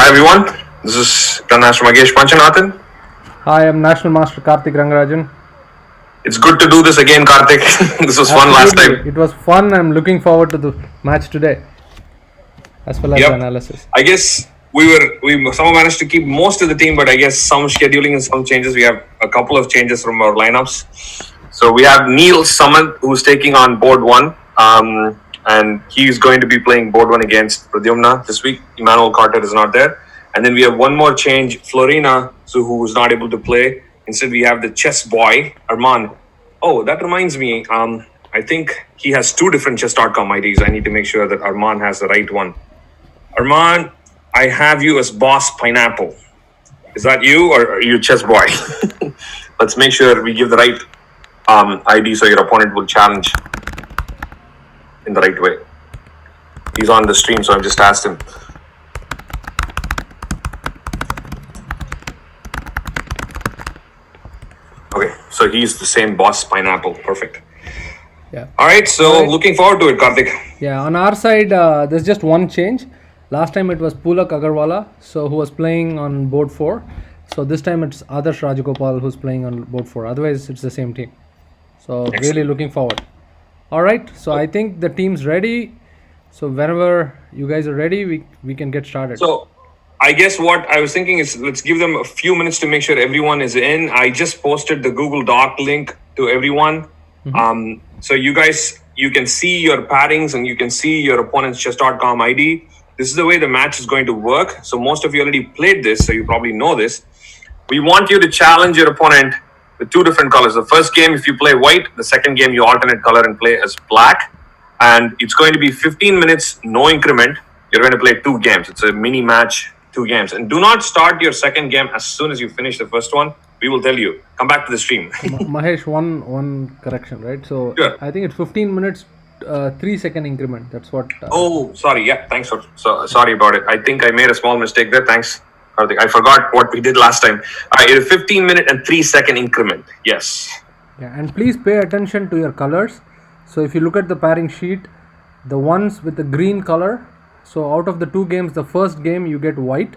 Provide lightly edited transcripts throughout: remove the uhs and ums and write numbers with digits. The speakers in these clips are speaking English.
Hi everyone, this is GM Magesh Panchanathan. Hi, I'm National Master Karthik Rangarajan. It's good to do this again, Karthik. This was fun last Absolutely, time. it was fun. I'm looking forward to the match today, as well as the Yep. analysis. I guess we somehow managed to keep most of the team, but I guess some scheduling and some changes. We have a couple of changes from our lineups. So we have Neil Summit who's taking on board one. And he's going to be playing board one against Pradyumna this week. Emmanuel Carter is not there. And then we have one more change, Florina, so who was not able to play. Instead, we have the chess boy, Arman. Oh, that reminds me. I think he has two different chess.com IDs. I need to make sure that Arman has the right one. Arman, I have you as Boss Pineapple. Is that you or are you chess boy? Let's make sure we give the right ID so your opponent will challenge in the right way. He's on the stream, so I've just asked him. Okay, so he's the same Boss Pineapple. Perfect. Yeah. All right, so looking forward to it, Karthik. Yeah, on our side, there's just one change. Last time it was Pulak Agarwala, so who was playing on board 4. So this time it's Adarsh Rajagopal who's playing on board 4. Otherwise, it's the same team. So Excellent. Really looking forward. All right, so I think the team's ready. So whenever you guys are ready, we can get started. So I guess what I was thinking is let's give them a few minutes to make sure everyone is in. I just posted the Google Doc link to everyone. So you guys, you can see your pairings and you can see your opponent's chess.com ID. This is the way the match is going to work. So most of you already played this, so you probably know this. We want you to challenge your opponent with two different colors. The first game, if you play white, the second game, you alternate color and play as black. And it's going to be 15 minutes, no increment. You're going to play 2 games. It's a mini match, 2 games. And do not start your second game as soon as you finish the first one. We will tell you. Come back to the stream. Mahesh, one correction, right? So Sure. I think it's 15 minutes, 3-second increment. That's what. Oh, sorry. Yeah, thanks for sorry about it. I think I made a small mistake there. Thanks. I forgot what we did last time. All right, it's a 15-minute and 3-second increment. Yes. Yeah, and please pay attention to your colors. So if you look at the pairing sheet, the ones with the green color, so out of the 2 games, the first game you get white,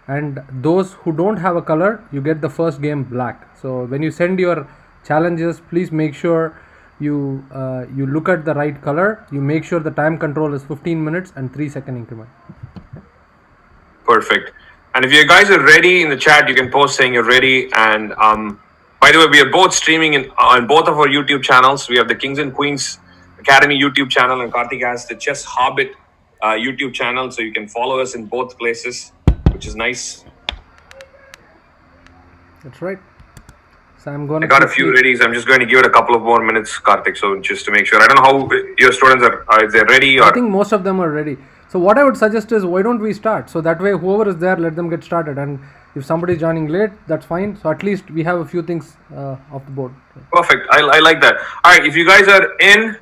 and those who don't have a color, you get the first game black. So when you send your challenges, please make sure you look at the right color. You make sure the time control is 15 minutes and 3-second increment. Perfect. And if you guys are ready in the chat, you can post saying you're ready. And by the way, we are both streaming on both of our YouTube channels. We have the Kings and Queens Academy YouTube channel, and Karthik has the Chess Hobbit YouTube channel. So you can follow us in both places, which is nice. That's right. So I'm going to. I got a few ready. So I'm just going to give it a couple of more minutes, Karthik. So just to make sure. I don't know how your students are if they're ready or. I think most of them are ready. So what I would suggest is, why don't we start? So that way, whoever is there, let them get started. And if somebody is joining late, that's fine. So at least we have a few things off the board. Perfect. I like that. All right. If you guys are in,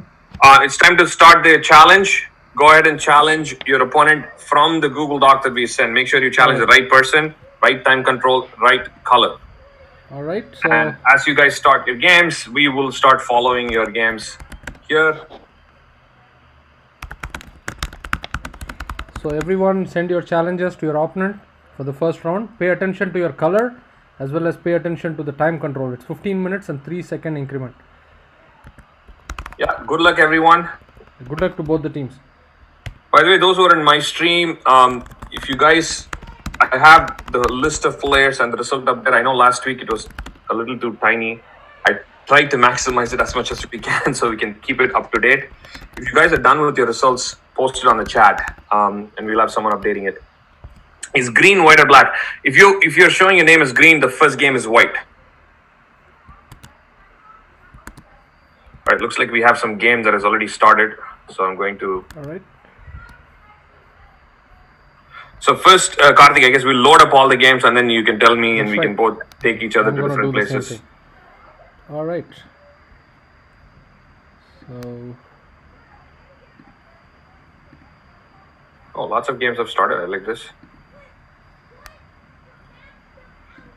it's time to start the challenge. Go ahead and challenge your opponent from the Google Doc that we send. Make sure you challenge the right person, right time control, right color. All right. So And as you guys start your games, we will start following your games here. So everyone send your challenges to your opponent for the first round. Pay attention to your color as well as pay attention to the time control. It's 15 minutes and 3-second increment. Yeah. Good luck, everyone. Good luck to both the teams. By the way, those who are in my stream, if you guys, I have the list of players and the result up there. I know last week it was a little too tiny. I tried to maximize it as much as we can so we can keep it up to date. If you guys are done with your results, post it on the chat, and we'll have someone updating it. Is green, white, or black? If you're showing your name as green, the first game is white. All right, looks like we have some game that has already started, so I'm going to. All right. So first, Karthik, I guess we'll load up all the games and then you can tell me and we can both take each other I'm to gonna different do the same places. thing. All right. So Oh, lots of games have started. I like this.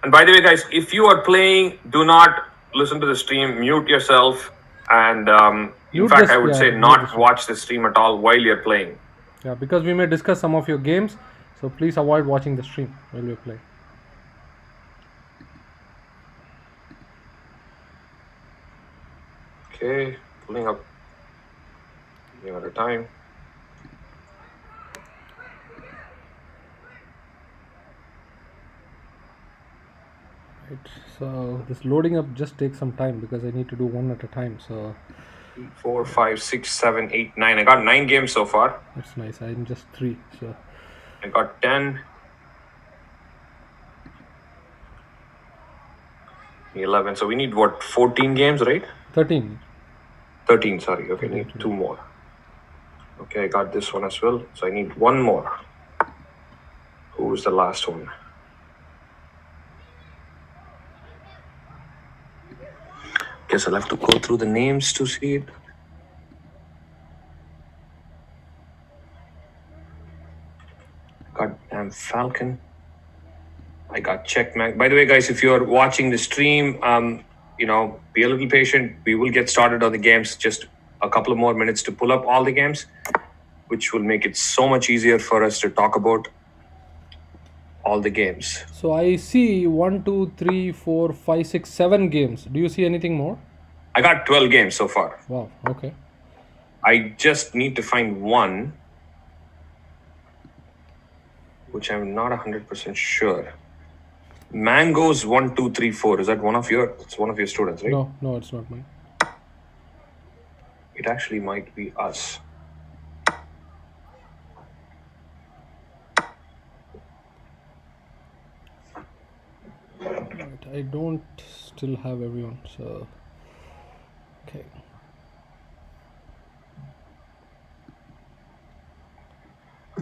And by the way, guys, if you are playing, do not listen to the stream. Mute yourself. And in Mute fact, this- I would yeah, say mute not this. watch the stream at all while you're playing. yeah, because we may discuss some of your games. So please avoid watching the stream while we play. Okay, pulling up. Give it a time. Right. So this loading up just takes some time because I need to do one at a time. So 4, 5, 6, 7, 8, 9. I got 9 games so far. that's nice. I'm just 3. So I got 10. 11. So we need what? 14 games, right? 13. 13, sorry. Okay, need 2 more. Okay, I got this one as well. So I need 1 more. Who's the last one? Guess I'll have to go through the names to see it. Goddamn Falcon. I got checkmate. By the way, guys, if you're watching the stream, be a little patient. We will get started on the games. Just a couple of more minutes to pull up all the games, which will make it so much easier for us to talk about all the games. So I see 1, 2, 3, 4, 5, 6, 7 games. Do you see anything more? I got 12 games so far. Wow. Okay. I just need to find one, which I'm not 100% sure. Mangoes 1, 2, 3, 4. Is that one of your? It's one of your students, right? No, it's not mine. It actually might be us. Right, I don't still have everyone. So okay.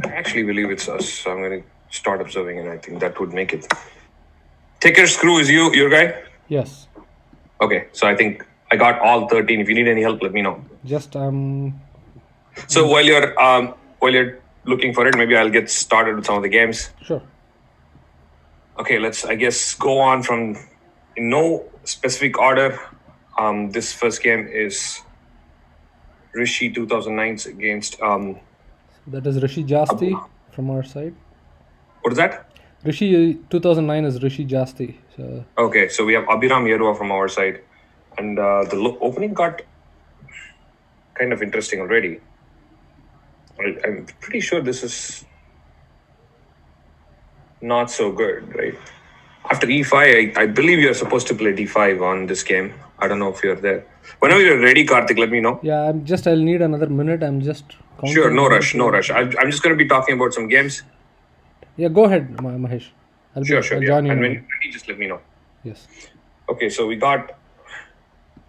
I actually believe it's us. So I'm going to start observing, and I think that would make it. Ticker Screw is your guy? Yes. Okay, so I think I got all 13. If you need any help, let me know. Just So while you're looking for it, maybe I'll get started with some of the games. Sure. Okay, let's go on from in no specific order. This first game is Rishi 2009 against That is Rishi Jasti from our side. what is that? Rishi 2009 is Rishi Jasti. So Okay, so we have Abhiram Yerua from our side, and the opening got kind of interesting already. I'm pretty sure this is not so good, right? After e5, I believe you're supposed to play d5 on this game. I don't know if you're there. Whenever you're ready, Karthik, let me know. yeah, I'll need another minute. I'm just counting. Sure, no rush. I'm just going to be talking about some games. Yeah, go ahead, Mahesh. I'll Sure. join Yeah. you. And when you're ready, just let me know. Yes. Okay, so we got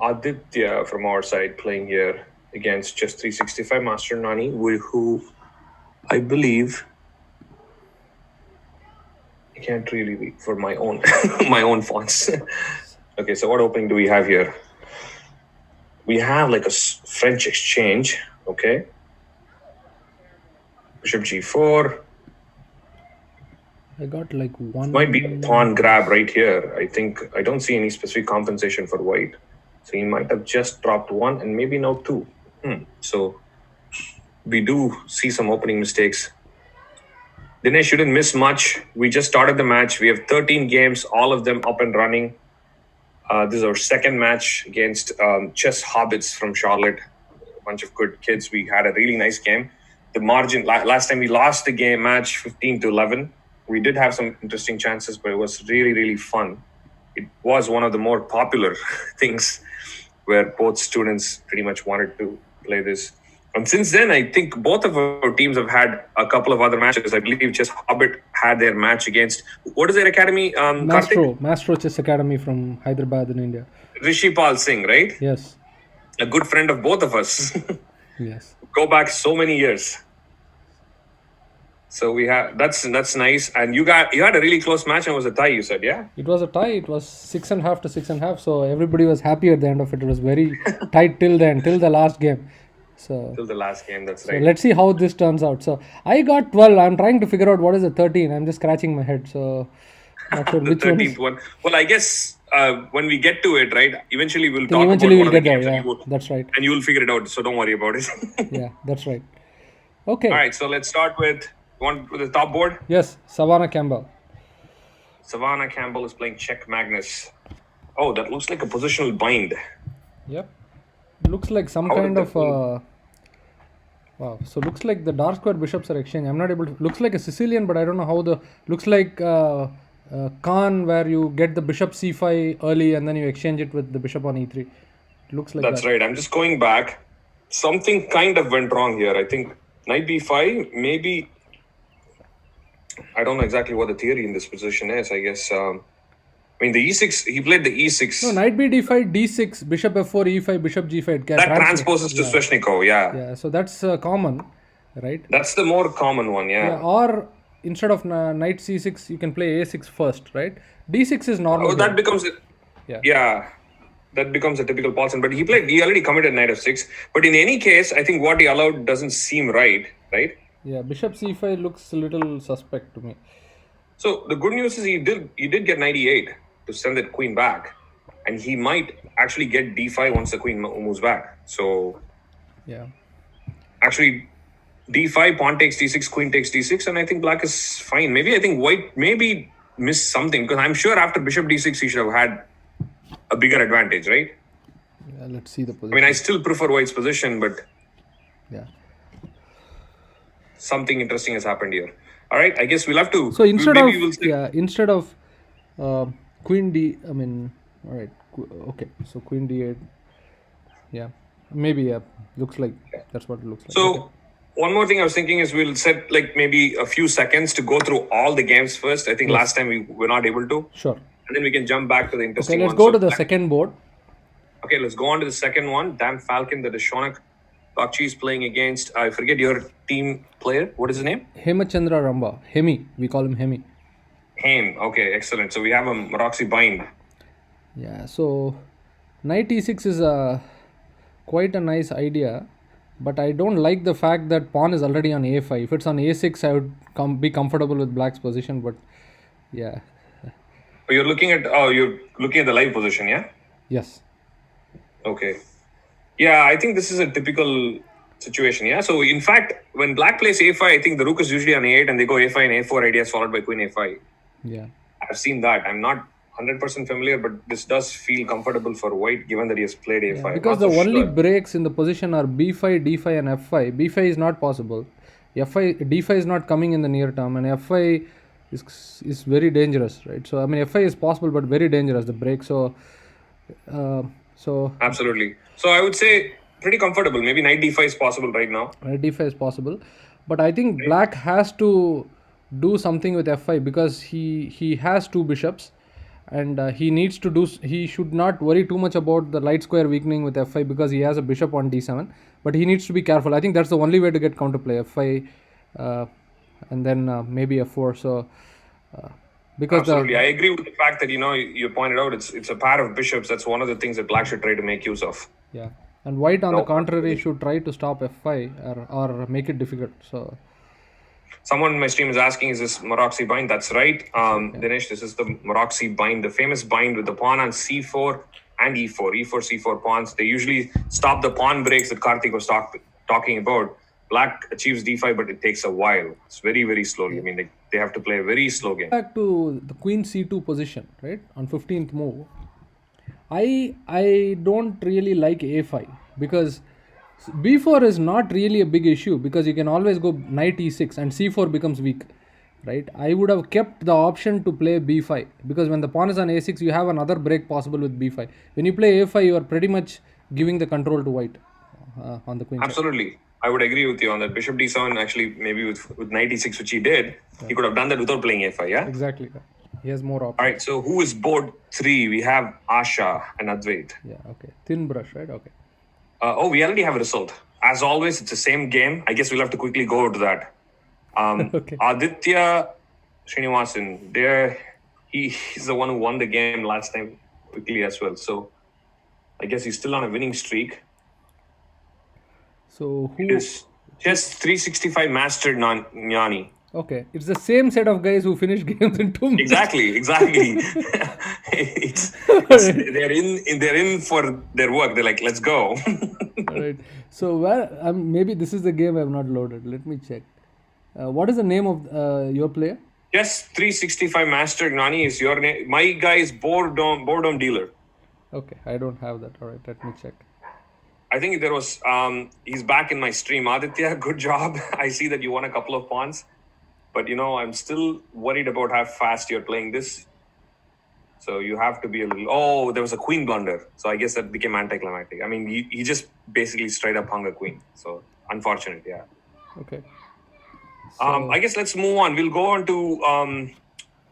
Aditya from our side playing here against Chess 365 Master Nani, who I believe I can't really read for my own my own fonts. Okay, so what opening do we have here? We have like a French exchange. Okay, Bishop G4. I got like one. Might be a pawn grab right here. I don't see any specific compensation for white. So he might have just dropped 1 and maybe now 2. So we do see some opening mistakes. Dinesh, you didn't miss much. We just started the match. We have 13 games, all of them up and running. This is our second match against Chess Hobbits from Charlotte. A bunch of good kids. We had a really nice game. The margin, last time we lost the match 15-11. We did have some interesting chances, but it was really, really fun. It was one of the more popular things where both students pretty much wanted to play this. And since then, I think both of our teams have had a couple of other matches. I believe Chess Hobbit had their match against, what is their academy? Mastro Chess Academy from Hyderabad in India. Rishi Pal Singh, right? Yes. A good friend of both of us. Yes. Go back so many years. So we have that's nice. And you had a really close match and it was a tie, you said, yeah? It was a tie. It was 6.5 to 6.5. So everybody was happy at the end of it. It was very tight till the last game. So till the last game, that's so right. Let's see how this turns out. So I got 12. I'm trying to figure out what is the 13. I'm just scratching my head. So not sure The which 13th one. Well, I guess when we get to it, right? Eventually we'll talk about we'll one of the get there. games. Yeah, that's right. And you'll figure it out. So don't worry about it. Yeah, that's right. Okay. All right. So let's start with one with the top board. Yes, Savannah Campbell. Savannah Campbell is playing check Magnus. Oh, that looks like a positional bind. Yep. Looks like some How kind did the of. Wow. So looks like the dark square bishops are exchanging. I'm not able to. Looks like a Sicilian, but I don't know how the. Looks like Khan, where you get the bishop c5 early and then you exchange it with the bishop on e3. It looks like That's that. right. I'm just going back. Something kind of went wrong here. I think knight b5, maybe. I don't know exactly what the theory in this position is. I guess. I mean, the e6. He played the e6. No, knight b d5, d6, bishop f4, e5, bishop g5. It can that transposes to Sveshnikov. Yeah. Yeah. So that's common, right? That's the more common one. Yeah. Or instead of knight c6, you can play a6 first, right? d6 is normal. Oh, that becomes it. Yeah. Yeah. That becomes a typical Paulson. But he already committed knight f6. But in any case, I think what he allowed doesn't seem right. Yeah, bishop c5 looks a little suspect to me. So the good news is he did get knight e8 to send that queen back. And he might actually get d5 once the queen moves back. So yeah. Actually, d5, pawn takes d6, queen takes d6, and I think black is fine. Maybe I think white missed something, because I'm sure after bishop d6 he should have had a bigger advantage, right? Yeah, let's see the position. I mean, I still prefer white's position, but yeah, something interesting has happened here. All right, I guess we'll have to. So instead of queen d, I mean, all right, okay. So queen d8. Yeah, maybe. Looks like that's what it looks like. So. Okay. One more thing I was thinking is we'll set like maybe a few seconds to go through all the games first. I think last time we were not able to. Sure. And then we can jump back to the interesting one. Okay, let's go to the second board. Okay, let's go on to the second one. Damn Falcon, that is Shonak Bakchi is playing against, I forget your team player. What is his name? Hemachandra Ramba. Hemi. We call him Hemi. Okay, excellent. So we have a Maroxy bind. Yeah, so knight e6 is quite a nice idea. But I don't like the fact that pawn is already on a5. If it's on a6, I would be comfortable with black's position. But yeah. You're looking at the live position, yeah? Yes. Okay. Yeah, I think this is a typical situation, yeah? So in fact, when black plays a5, I think the rook is usually on a8 and they go a5 and a4 ideas followed by queen a5. Yeah. I've seen that. I'm not 100% familiar, but this does feel comfortable for white given that he has played a5. Yeah, because the only breaks in the position are b5, d5 and f5. b5 is not possible. d5 is not coming in the near term, and f5 is very dangerous, right? So I mean, f5 is possible but very dangerous, the break. So absolutely. So I would say pretty comfortable. Maybe knight d5 is possible right now. Knight d5 is possible, but I think black has to do something with f5 because he has two bishops. And he should not worry too much about the light square weakening with f5 because he has a bishop on d7. But he needs to be careful. I think that's the only way to get counterplay, f5 and then maybe f4. So because absolutely, I agree with the fact that you pointed out it's a pair of bishops. That's one of the things that black should try to make use of. Yeah, and white on the contrary should try to stop f5 or make it difficult. So. Someone in my stream is asking, is this Maroxy bind? That's right. Dinesh, this is the Maroxy bind, the famous bind with the pawn on c4 and e4, c4 pawns. They usually stop the pawn breaks that Karthik was talking about. Black achieves d5, but it takes a while. It's very, very slowly. I mean, they have to play a very slow game. Back to the queen c2 position, right? On 15th move. I don't really like a5 because b4 is not really a big issue because you can always go knight e6 and c4 becomes weak, right? I would have kept the option to play b5 because when the pawn is on a6, you have another break possible with b5. When you play a5, you are pretty much giving the control to white on the queen. Absolutely. Side. I would agree with you on that. Bishop d7, actually, maybe with knight e6, which he did, he could have done that without playing a5, yeah? Exactly. He has more options. All right, so who is board 3? We have Asha and Advait. Yeah, okay. Thin brush, right? Okay. We already have a result. As always, it's the same game. I guess we'll have to quickly go to that. Okay. Aditya Srinivasan, he's the one who won the game last time quickly as well. So I guess he's still on a winning streak. So who it is? Chess 365 mastered Gnani. Okay, it's the same set of guys who finish games in 2 minutes. Exactly. They're in for their work. They're like, let's go. All right. So maybe this is the game I've not loaded. Let me check. What is the name of your player? Yes, 365 Master Gnani is your name. My guy is Boredom Dealer. Okay, I don't have that. All right, let me check. I think there was he's back in my stream. Aditya, good job. I see that you won a couple of pawns, but I'm still worried about how fast you're playing this. So you have to be a little. Oh, there was a queen blunder. So I guess that became anticlimactic. I mean, he just basically straight up hung a queen. So unfortunate, yeah. Okay. I guess let's move on. We'll go on to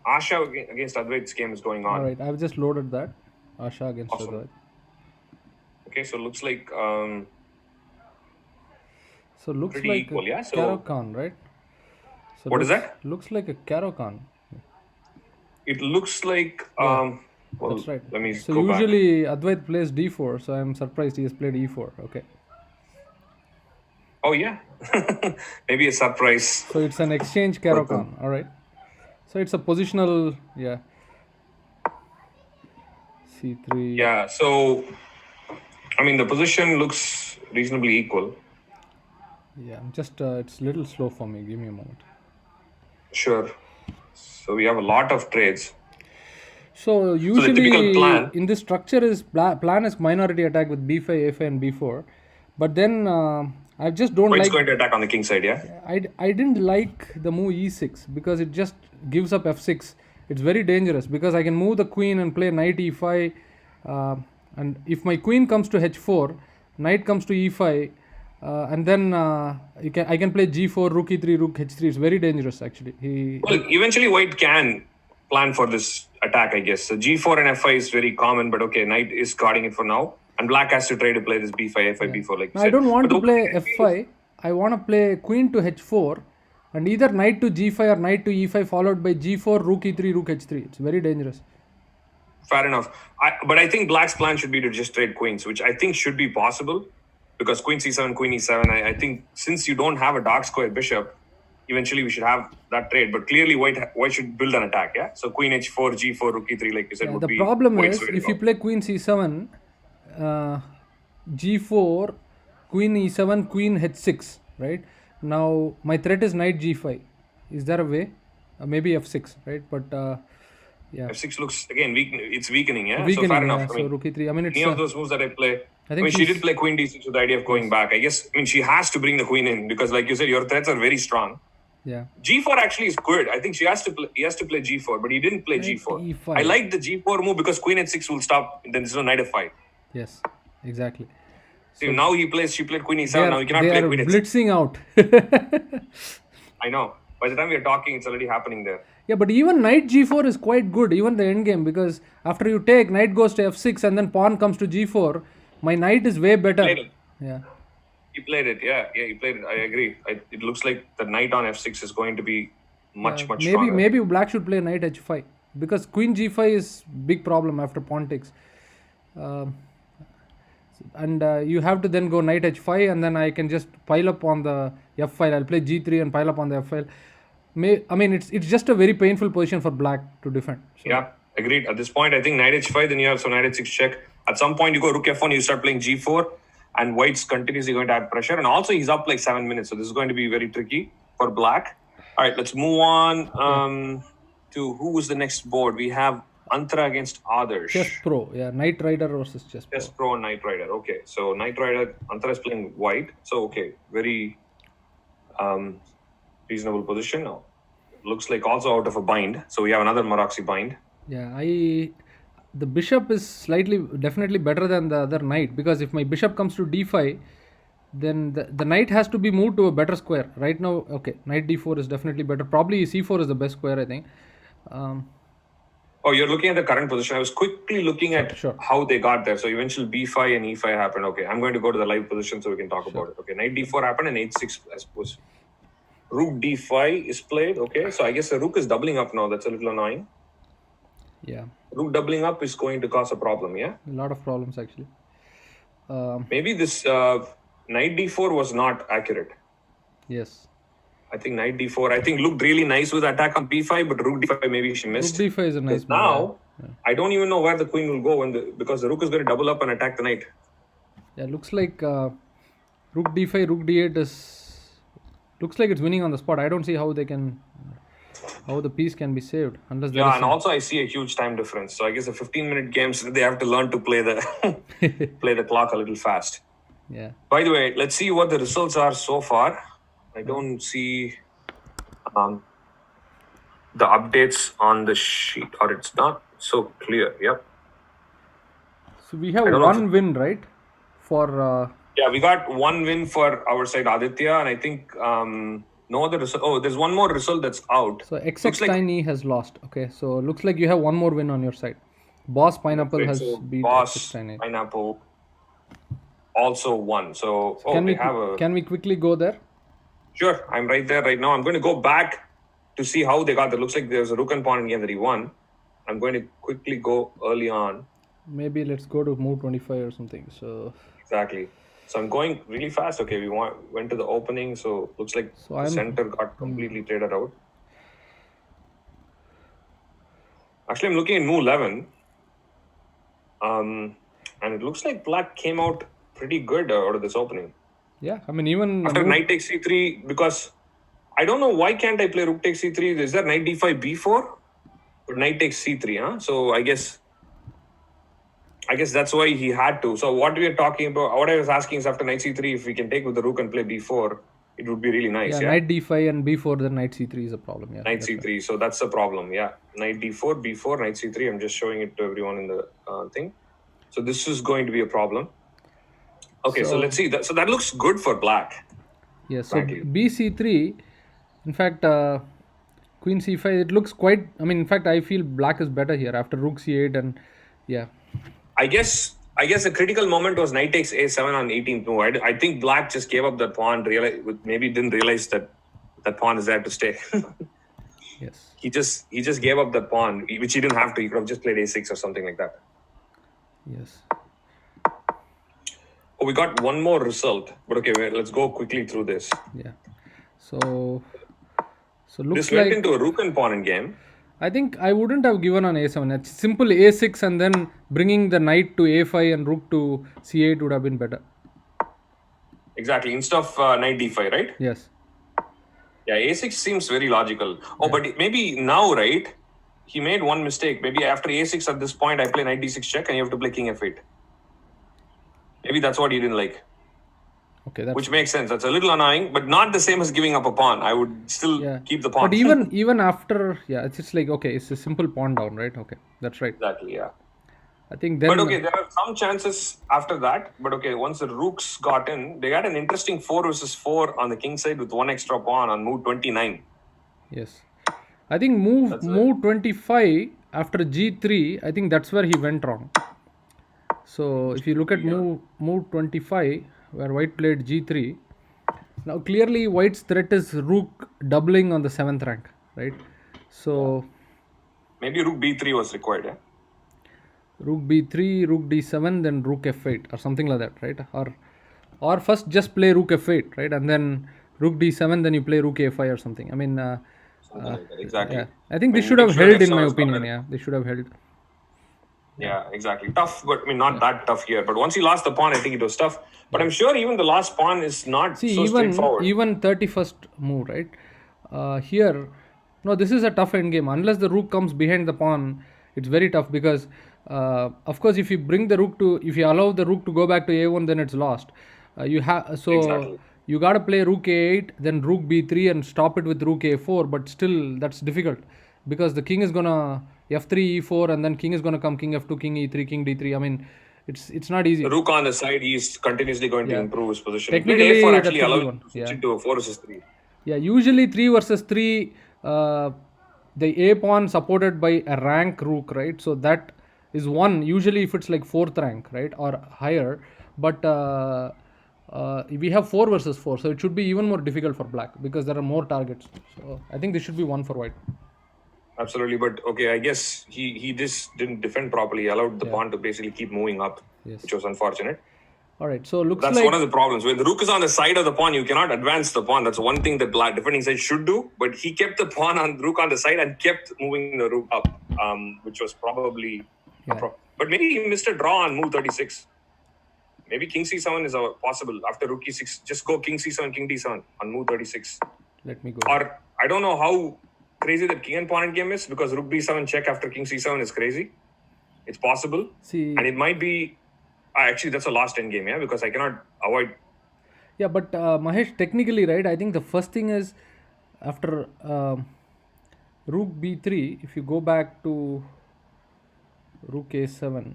Asha against Advait's game is going on. All right, I've just loaded that. Asha against Awesome. Advait. Okay, so looks like So looks pretty like equal, a yeah? So- Caro-Kann, right? So What is looks- that? Looks like a Caro-Kann. it looks like well, That's right. let me So go back. usually Advait plays d4, so I'm surprised he has played e4. Okay. Oh yeah, maybe a surprise. So it's an exchange Caro-Kann. All right. So it's a positional, yeah. C3. Yeah, so I mean the position looks reasonably equal. Yeah, I'm just it's a little slow for me. Give me a moment. Sure. So we have a lot of trades. So usually typical plan- in this structure is plan is minority attack with b5, a5, and b4, but then I just don't White's like. going to attack on the king side, yeah? I didn't like the move e6 because it just gives up f6. It's very dangerous because I can move the queen and play knight e5, and if my queen comes to h4, knight comes to e5, and then I can play g4, rook e3, rook h3. It's very dangerous actually. Well, eventually White can plan for this attack, I guess. So G4 and F5 is very common, but okay, Knight is guarding it for now. And Black has to try to play this B5, F5, B4 like you I said. don't want But to the- play f5. I want to play queen to h4 and either knight to g5 or knight to e5 followed by g4, rook e3, rook h3. It's very dangerous. Fair enough. But I think Black's plan should be to just trade queens, which I think should be possible because queen c7, queen e7. I think since you don't have a dark square bishop, eventually we should have that trade. But clearly White should build an attack, yeah? So queen h4, g4, rook e3, like you said, would The be problem White's is way to if you go. play queen c7, g4, queen e7, queen h6, right? Now my threat is knight g5. Is there a way? Maybe f6, right? But yeah, F6 looks, again, it's weakening, yeah? weakening. So fair enough. Yeah, I so mean, rook e3. I mean, it's any of those moves that I play. I I think mean, she she's- did play queen d6 with the idea of going back. I guess, I mean, she has to bring the queen in because, like you said, your threats are very strong. yeah. G4 actually is good. I think he has to play G4, but he didn't play Knight G4. E5. I like the G4 move because queen h6 will stop. Then there's no knight f5. Yes, exactly. So now she played queen e7. They Now are, you cannot they play are queen h6. blitzing out. I know. By the time we are talking, it's already happening there. Yeah, but even knight g4 is quite good, even the end game, because after you take, knight goes to f6 and then pawn comes to g4, my knight is way better. Played it. Yeah. He played it. Yeah, he played it. I agree. It looks like the knight on f6 is going to be much stronger. Maybe black should play knight h5 because queen g5 is big problem after pawn takes. And you have to then go knight h5 and then I can just pile up on the f file. I'll play g3 and pile up on the f file. I mean, it's just a very painful position for black to defend. So, Yeah, agreed. At this point, I think knight h5, then you have some knight h6 check. At some point, you go rook f1, you start playing g4, and white's continuously going to add pressure. And also, he's up like 7 minutes, so this is going to be very tricky for black. All right, let's move on to who's the next board. We have Antra against Adarsh. Chess Pro, yeah, Knight Rider versus Chess Pro. Chess Pro and Knight Rider. Okay, so Knight Rider, Antra is playing white. So, okay, very reasonable position. Now, looks like also out of a bind. So, we have another Maraxi bind. Yeah, the bishop is definitely better than the other knight because if my bishop comes to d5, then the knight has to be moved to a better square. Right now, okay, knight d4 is definitely better. Probably c4 is the best square, I think. Oh, you're looking at the current position. I was quickly looking at Sure. how they got there. So eventually b5 and e5 happened. Okay, I'm going to go to the live position so we can talk about it. Okay, knight d4 happened and h6, I suppose. Rook d5 is played. Okay, so I guess the rook is doubling up now. That's a little annoying. Yeah, Rook doubling up is going to cause a problem, yeah? a lot of problems actually. Maybe this knight d4 was not accurate. Yes, I think knight d4, I think looked really nice with attack on b5, but rook d5 maybe she rook missed. d5 is a nice move. Now, I don't even know where the queen will go because the rook is going to double up and attack the knight. Yeah, looks like rook d5, rook d8 is Looks like it's winning on the spot. I don't see how the piece can be saved unless there Yeah, is and also I see a huge time difference. So I guess the 15-minute games, they have to learn to play the play the clock a little fast. yeah. By the way, let's see what the results are so far. I don't see the updates on the sheet, or it's not so clear. Yep. So we have I don't know if one win, right? For Yeah, we got one win for our side, Aditya, and I think no other result. Oh, there's one more result that's out. so Looks XX like Tiny has lost. Okay, so looks like you have one more win on your side. Boss that's Pineapple right. has So beat XX Boss Tiny. Pineapple also won. So So can they we have a can we quickly go there? sure. I'm right there right now. I'm going to go back to see how they got there. Looks like there's a rook and pawn game that he won. I'm going to quickly go early on. Maybe let's go to move 25 or something. So Exactly. So I'm going really fast. Okay, went to the opening. So looks like So the I'm- center got completely traded out. Actually, I'm looking at move 11. And it looks like black came out pretty good out of this opening. yeah, I mean even After knight takes c3, because I don't know why can't I play rook takes c3? Is there knight d5 b4? But knight takes c3, huh? So I guess that's why he had to. So what we are talking about, what I was asking is after knight c3, if we can take with the rook and play b4, it would be really nice. yeah, Yeah, knight d5 and b4, then knight c3 is a problem. Yeah, knight that's c3. right. So that's the problem. Yeah, knight d4, b4, knight c3. I'm just showing it to everyone in the thing. So this is going to be a problem. Okay, so let's see. So that looks good for black. Yeah, so frankly. bc3, in fact, queen c5, it looks quite. I mean, in fact, I feel black is better here after rook c8 and yeah. I guess the critical moment was knight takes a7 on 18th move. I think black just gave up that pawn. Maybe didn't realize that pawn is there to stay. Yes. He just gave up that pawn, which he didn't have to. He could have just played a6 or something like that. Yes. Oh, we got one more result. But okay, wait, let's go quickly through this. Yeah. So looks This went like into a rook and pawn in game. I think I wouldn't have given on a7. It's simple a6 and then bringing the knight to a5 and rook to c8 would have been better. Exactly. Instead of knight d5, right? Yes. Yeah, a6 seems very logical. Oh, but maybe now, right? He made one mistake. Maybe after a6 at this point, I play knight d6 check and you have to play king f8. Maybe that's what he didn't like. Okay, that's Which makes sense. That's a little annoying, but not the same as giving up a pawn. I would still keep the pawn. But even after, yeah, it's just like, okay, it's a simple pawn down, right? Okay, that's right. Exactly, yeah. I think then. But okay, there are some chances after that. But okay, once the rooks got in, they got an interesting 4 versus 4 on the king side with one extra pawn on move 29. Yes. I think move 25 after g3, I think that's where he went wrong. So if you look at move 25, where white played g3, now clearly white's threat is rook doubling on the 7th rank, right? So maybe rook b3 was required, yeah? Rook b3, rook d7, then rook f8 or something like that, right? Or first just play rook f8, right? And then rook d7, then you play rook a5 or something. I mean, Something like that. Exactly. yeah. I think they should have sure held, in F7 my was opinion. covered. Yeah, they should have held. Yeah, exactly. Tough, but I mean, not that tough here. But once he lost the pawn, I think it was tough. But I'm sure even the last pawn is not so straightforward. Even 31st move, right? Here, no, this is a tough end game. Unless the rook comes behind the pawn, it's very tough because, of course, if you allow the rook to go back to a1, then it's lost. Exactly. You got to play rook a8, then rook b3, and stop it with rook a4. But still, that's difficult because the king is gonna f3, e4, and then king is gonna come king f2, king e3, king d3. I mean, it's not easy. The rook on the side, he's continuously going to improve his position. Technically, a4 that actually should be allowed one. to switch into a 4 versus 3. Yeah, usually 3 versus 3, the a pawn supported by a rank rook, right? So that is one. Usually, if it's like 4th rank, right, or higher, but we have 4 versus 4, so it should be even more difficult for black because there are more targets. So I think this should be 1 for white. Absolutely, but okay, I guess he just didn't defend properly. He allowed the pawn to basically keep moving up, which was unfortunate. All right, so looks That's like one of the problems. When the rook is on the side of the pawn, you cannot advance the pawn. That's one thing that black defending side should do. But he kept the pawn on rook on the side and kept moving the rook up, which was probably a problem. But maybe he missed a draw on move 36. Maybe king c7 is possible after rook e6. Just go king c7, king d7 on move 36. Let me go. Or I don't know how crazy that king and pawn endgame is, because rook b7 check after king c7 is crazy. It's possible. See, and it might be actually that's a lost endgame, yeah, because I cannot avoid. yeah, but Mahesh, technically, right? I think the first thing is after rook b3. If you go back to rook a7,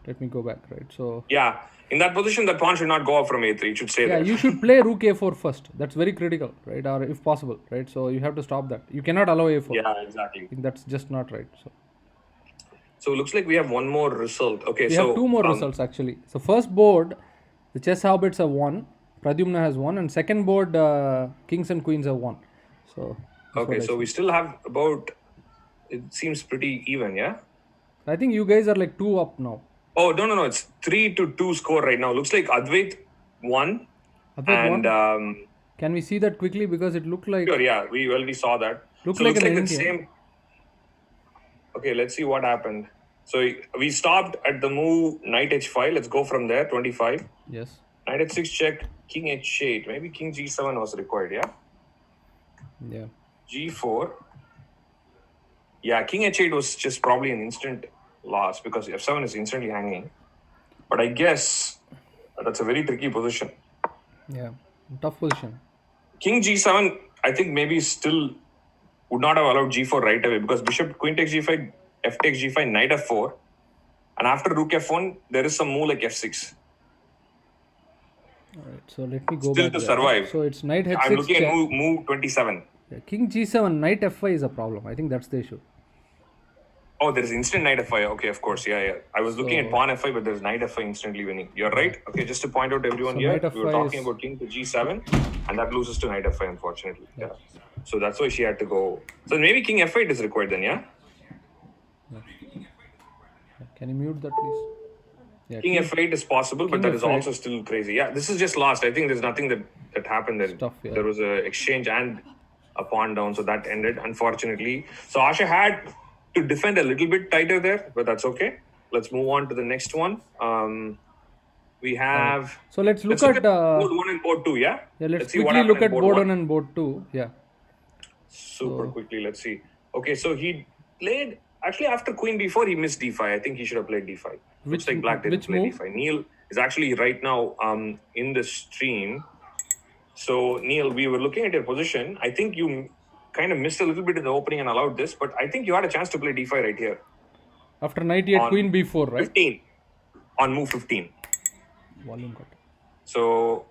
let me go back, right? So Yeah, in that position, the pawn should not go up from a3. It should stay yeah, there. you should play rook a4 first. That's very critical, right? Or if possible, right? So you have to stop that. You cannot allow a4. Yeah, exactly. I think that's just not right. So it looks like we have one more result. Okay, We so have two more results actually. So first board, the Chess Hobbits have won. Pradyumna has won, and second board, kings and queens have won. So that's okay, what I so we see. still have about. It seems pretty even, yeah. I think you guys are like 2 up now. Oh no! It's 3-2 score right now. Looks like Advait won. Advait And won. Can we see that quickly, because it looked like sure, yeah, we saw that. looked So like looks an like the endgame. same. Okay, let's see what happened. So we stopped at the move knight h5. Let's go from there. 25. Yes. Knight h6 check. King h8. Maybe king g7 was required. Yeah. Yeah. G4. Yeah, king h8 was just probably an instant loss because f7 is instantly hanging. But I guess that's a very tricky position. Yeah. Tough position. King g7, I think maybe still would not have allowed g4 right away, because bishop queen takes g5, f takes g5, knight f4, and after rook f1 there is some move like f6. All right. So let me go Still back to there. survive. So it's knight h6 I'm looking check. at move 27. Yeah, king g7, knight f5 is a problem. I think that's the issue. Oh, there is instant knight f5. Okay, of course. Yeah. I was looking at pawn f5, but there's knight f5 instantly winning. You're right. Okay, just to point out to everyone So here, knight we were f5 talking is- about king to g7, and that loses to knight f5, unfortunately. Yeah. So that's why she had to go. So maybe king f8 is required then, yeah? Can you mute that, please? Yeah, King f8 is possible, but king that is f8. also still crazy. Yeah, this is just lost. I think there's nothing that happened there. Stuff, yeah. There was a exchange and a pawn down, so that ended, unfortunately. So Asha had to defend a little bit tighter there, but that's okay. Let's move on to the next one. We have. So let's look at board 1 and board 2, yeah? yeah, let's see what quickly look happened at in board 1 1. and board 2. Yeah. Super quickly, let's see. Okay, so he played. Actually, after queen b4, he missed d5. I think he should have played d5. Looks like black didn't which play move? d5. Neil is actually right now in the stream. So Neil, we were looking at your position. I think you kind of missed a little bit in the opening and allowed this, but I think you had a chance to play d5 right here. After knight e8, On queen b4, right? 15. On move 15. Volume cut. So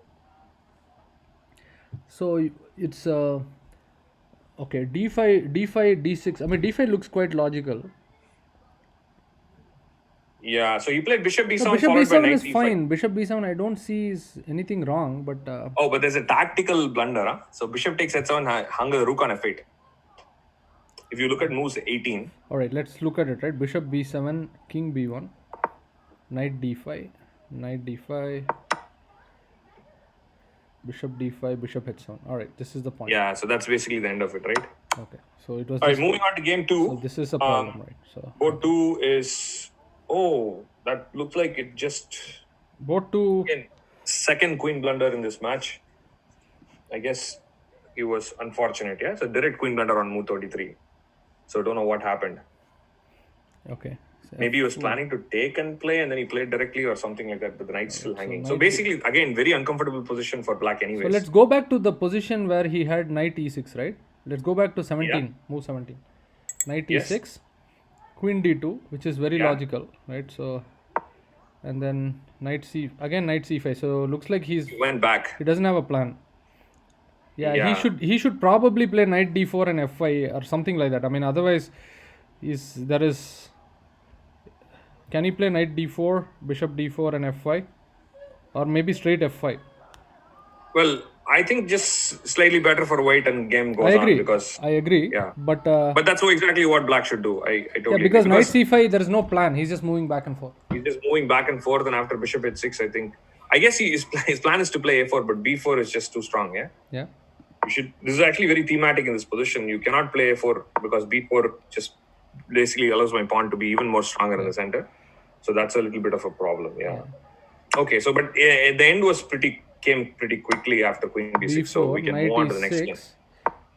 it's okay, d5, d6. I mean, d5 looks quite logical. yeah, so he played bishop b7 So bishop followed by b7 knight is e5. fine. Bishop b7, I don't see is anything wrong, but Oh, but there's a tactical blunder. Huh? So bishop takes h7, hung the rook on f8. If you look at moves 18. all right, let's look at it, right? Bishop b7, king b1, knight d5, knight d5, bishop d5, bishop h7. All right, this is the point. Yeah, so that's basically the end of it, right? Okay, so it was All right, just, moving on to game 2. so this is a problem, right? So Board 2 is. Oh, that looks like it just. board 2. Again, second queen blunder in this match. I guess he was unfortunate, yeah? So direct queen blunder on move 33. So don't know what happened. Okay. So Maybe he was planning to take and play, and then he played directly or something like that, but the knight's still hanging. So knight basically, again, very uncomfortable position for black anyways. So let's go back to the position where he had knight e6, right? Let's go back to 17, move 17. Knight Yes. e6, queen d2, which is very Yeah. logical, right? So, and then knight c5. So looks like He went back. he doesn't have a plan. Yeah, Yeah. he should probably play knight d4 and f5 or something like that. I mean, otherwise, can he play knight d4, bishop d4 and f5, or maybe straight f5? Well, I think just slightly better for white and game goes I agree. on because. I agree. Yeah. But But that's exactly what black should do. I totally yeah, because agree. knight c5, there is no plan. He's just moving back and forth. He's just moving back and forth, and after bishop h6, I think. I guess his plan is to play a4, but b4 is just too strong, yeah? Yeah. This is actually very thematic in this position. You cannot play a4 because b4 just basically allows my pawn to be even more stronger in the center. So that's a little bit of a problem, yeah. Okay, so but the end came pretty quickly after Queen B6, so B4, we can move knight on to the next game. E6,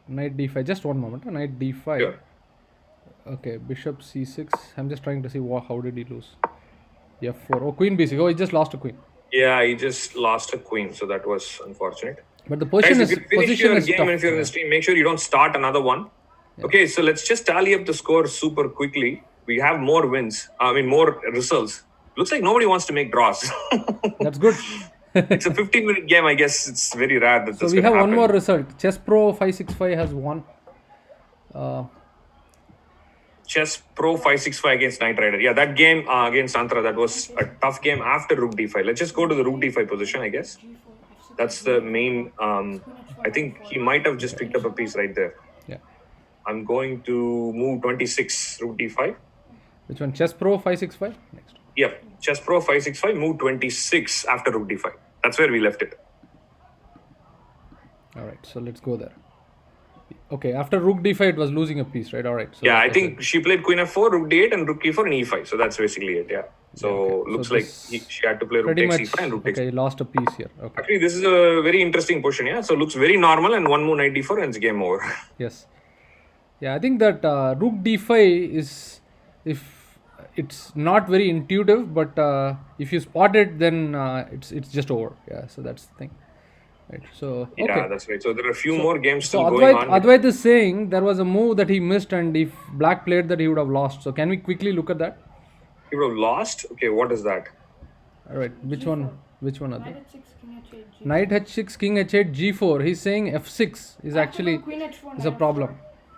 knight D5. Just one moment. Knight D5. Sure. Okay, bishop C6. I'm just trying to see how did he lose. F4. Oh, queen B6. Oh, he just lost a queen. Yeah, he just lost a queen, so that was unfortunate. But the Guys, if you finish your game tough. and if you're in the stream, make sure you don't start another one. Yeah. Okay, so let's just tally up the score super quickly. We have more wins. More results. Looks like nobody wants to make draws. That's good. It's a 15-minute game. I guess it's very rare that. So we have one more result. Chess Pro 565 has won. Chess Pro 565 against Knight Rider. Yeah, that game against Santra, that was a tough game after Rook D5. Let's just go to the Rook D5 position, I guess. That's the main. I think he might have just picked up a piece right there. Yeah. I'm going to move 26, Rook D5. Which one? Chess Pro 565? Next. Yep. Chess Pro 565, move 26 after Rook D5. That's where we left it. Alright, so let's go there. Okay, after Rook D5, it was losing a piece, right? Alright. So yeah, I think she played Queen F4, Rook D8, and Rook E4 and E5. So that's basically it, yeah. So okay. Looks like she had to play Rook takes E5 and Rook takes. Okay, lost a piece here. Okay. Actually, this is a very interesting position, yeah. So looks very normal, and one move Knight D4 and it's game over. Yes. Yeah, I think that Rook D5 is, if it's not very intuitive, but if you spot it, then it's just over. Yeah, so that's the thing. Right. So okay. Yeah, that's right. So there are a few more games still going on. Advait is saying there was a move that he missed, and if Black played that, he would have lost. So can we quickly look at that? He would have lost. Okay, what is that? All right. Which one? Which one are they? Knight H6, King H8, G4. Knight H6, King H8, G4. He's saying F6 is actually is a problem.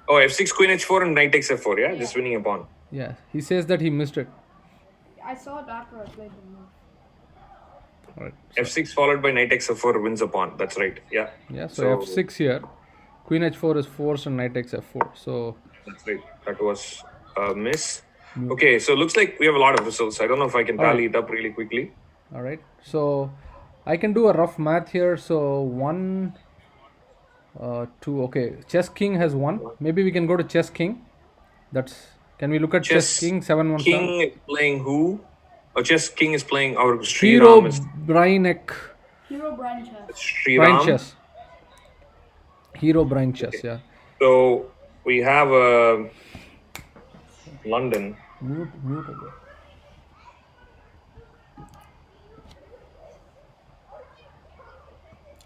Oh, F6, Queen H4, and Knight takes F4. Yeah, just winning a pawn. Yeah, he says that he missed it. I saw it after I played the move. Right. So F6 followed by Knight takes F4 wins a pawn. That's right. Yeah. Yeah. So F6 here, Queen H4 is forced and Knight takes F4. So that's right. That was a miss. Okay, so looks like we have a lot of results. I don't know if I can tally it up really quickly. All right. So I can do a rough math here. So 1, 2. Okay, Chess King has won. Maybe we can go to Chess King. Can we look at Chess King 717? King is playing who? Chess King is playing our Hero Brainek. Hero Brian Chess. Brian Chess. Hero Brian Chess, okay. Yeah. So we have London. Mute again.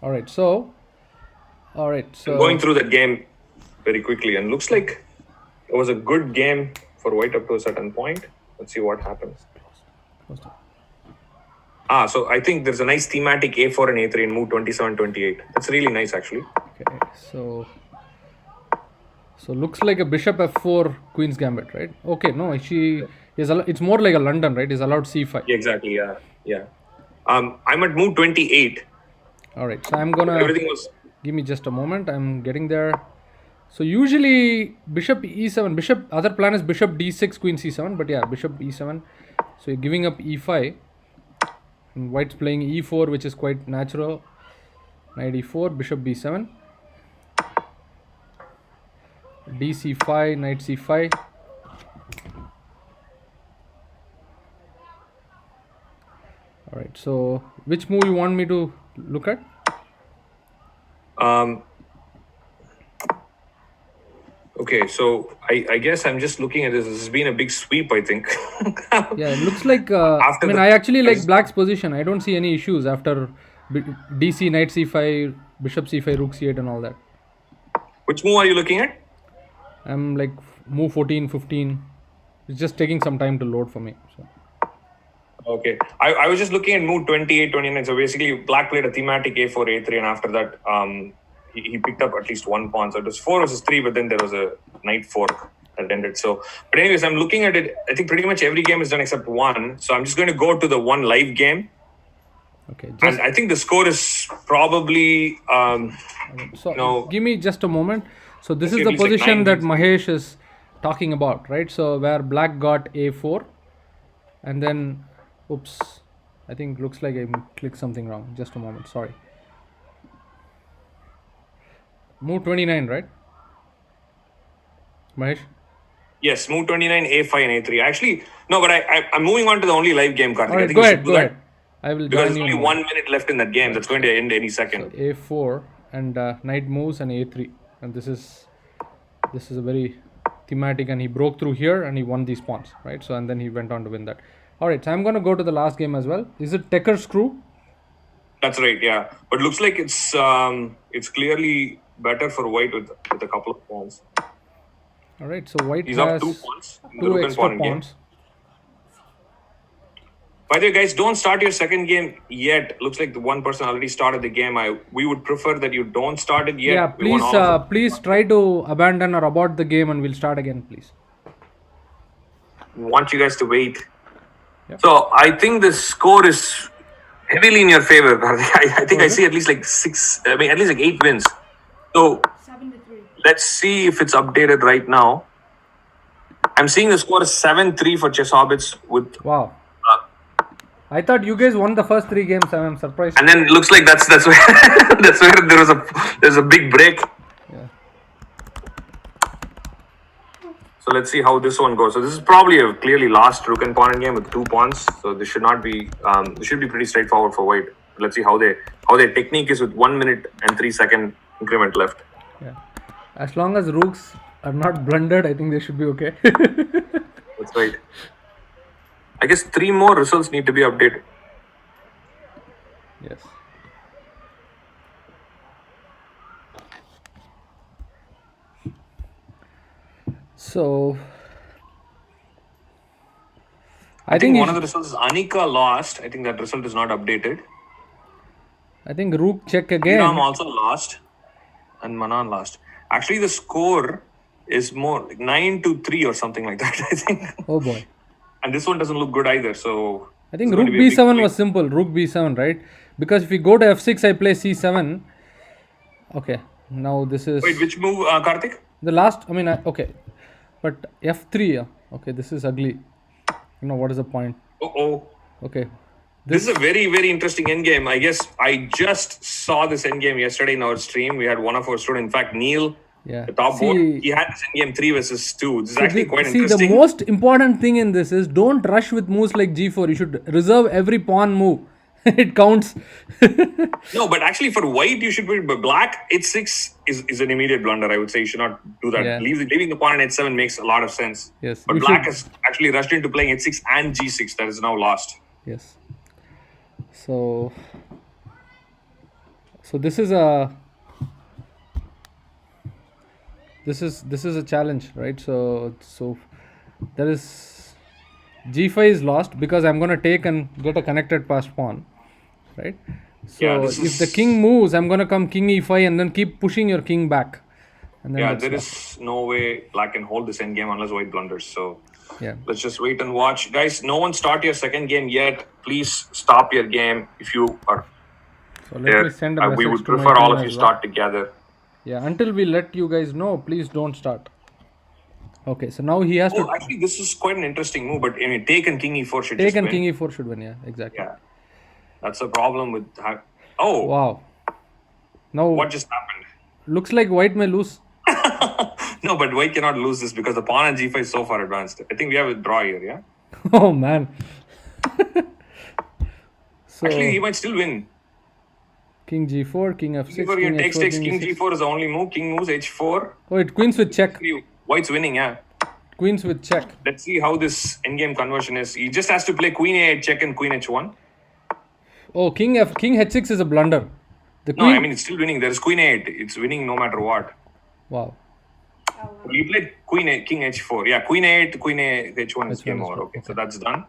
All right, so I'm going through the game very quickly, and looks like it was a good game for White up to a certain point. Let's see what happens. So I think there's a nice thematic A4 and A3 in move 27-28. That's really nice, actually. Okay, so looks like a bishop F4 Queen's Gambit, right? Okay, no, it's more like a London, right? Is allowed C5. Yeah, exactly, yeah. I'm at move 28. All right, so I'm gonna. Give me just a moment. I'm getting there. So usually bishop E7. Other plan is bishop D6, Queen C7. But yeah, bishop E7. So you're giving up E5. And White's playing E4, which is quite natural. Knight E4, bishop B7. DC5, Knight C5. All right. So which move you want me to look at? Okay, so I guess I'm just looking at this. This has been a big sweep, I think. Yeah, it looks like. I actually like Black's position. I don't see any issues after DC, Knight C5, Bishop C5, Rook C8, and all that. Which move are you looking at? I'm like move 14, 15. It's just taking some time to load for me. So. Okay, I was just looking at move 28, 29. So basically, Black played a thematic A4, A3, and after that, he picked up at least one pawn. So it was 4 versus 3, but then there was a knight fork that ended. So, but anyways, I'm looking at it. I think pretty much every game is done except one. So I'm just going to go to the one live game. Okay. And I think the score is probably. Give me just a moment. So this is the position that Mahesh is talking about, right? So where Black got A4, and then, oops, I think looks like I clicked something wrong. Just a moment. Sorry. Move 29, right? Mahesh? Yes, move 29, A5 and A3. Actually, no, but I'm moving on to the only live game card. All right, go ahead. I will Because join there's you. only now. 1 minute left in that game. That's going to end any second. So A4 and knight moves and A3, and this is a very thematic, and he broke through here and he won these pawns, right? So and then he went on to win that. All right, so I'm going to go to the last game as well. Is it Tecker Screw? That's right, yeah. But looks like it's clearly better for white with a couple of pawns. All right, so white He's has up 2 pawns in the two rook and extra pawn game. pawns. By the way, guys, don't start your second game yet. Looks like the one person already started the game. We would prefer that you don't start it yet. Yeah, We want please, all of it. please try to abandon or abort the game, and we'll start again, please. Want you guys to wait. Yep. So I think the score is heavily in your favor. I think I see at least like 8 wins. So 7-3. let's see if it's updated right now. I'm seeing the score is 7-3 for Chess Hobbits with. Wow. I thought you guys won the first 3 games. I'm surprised. And then it looks like that's where that's where there's a big break. Yeah. So let's see how this one goes. So this is probably a clearly last rook and pawn game with 2 pawns. So this should not be this should be pretty straightforward for white. Let's see how their technique is with 1 minute and 3 second increment left. Yeah. As long as rooks are not blundered, I think they should be okay. That's right. I guess 3 more results need to be updated. Yes. So I think one of the results is Anika lost. I think that result is not updated. I think rook check again. Ram also lost, and Manan lost. Actually, the score is more like 9-3 or something like that. I think. Oh boy. And this one doesn't look good either. So I think it's going rook to be a big b7 fight. was simple. Rook b7, right? Because if we go to f6, I play c7. Okay. Now this is Wait, which move, Karthik? the last. I mean, okay. But f3. Yeah. Okay, this is ugly. You know what is the point? Oh. Okay. This is a very, very interesting endgame. I guess I just saw this endgame yesterday in our stream. We had one of our students, in fact, Neil, Yeah. the top board. He had this endgame 3 versus 2. This is actually quite interesting. The most important thing in this is don't rush with moves like g4. You should reserve every pawn move. It counts. No, but actually for white, you should be. But black, h6 is an immediate blunder. I would say you should not do that. Yeah. Leaving the pawn on h7 makes a lot of sense. Yes, But you black should- has actually rushed into playing h6 and g6. That is now lost. Yes. So this is a challenge, right? So there is g5 is lost because I'm going to take and get a connected passed pawn, right? So Yeah, if the king moves, I'm going to come king e5 and then keep pushing your king back. And then Yeah, that's there lost. is no way black can hold this endgame unless white blunders. So Yeah. let's just wait and watch. Guys, no one start your second game yet. Please stop your game if you are So let there. me send a message We would to my prefer all team of you as well. start together. Yeah, until we let you guys know, please don't start. Okay, so now he has Oh, to actually, this is quite an interesting move. But I mean, take and king e4 should take just and win. king e4 should win. Yeah, exactly. Yeah, that's the problem with. Oh, Wow. Now what just happened? looks like white may lose. No, but white cannot lose this because the pawn on g5 is so far advanced. I think we have a draw here. Yeah. Oh man. So Actually, he might still win. king g4, king f6, Before king you takes, h4, king e6. g4 is the only move. King moves h4. Oh, it queens with check. White's winning. Yeah. Queens with check. Let's see how this endgame conversion is. He just has to play queen a8 check and queen h1. Oh, king h6 is a blunder. The No, queen. I mean it's still winning. There is queen a8. It's winning no matter what. Wow. You played king h4. Yeah, queen a8, queen h1 is H1 game is over. good. Okay, so that's done.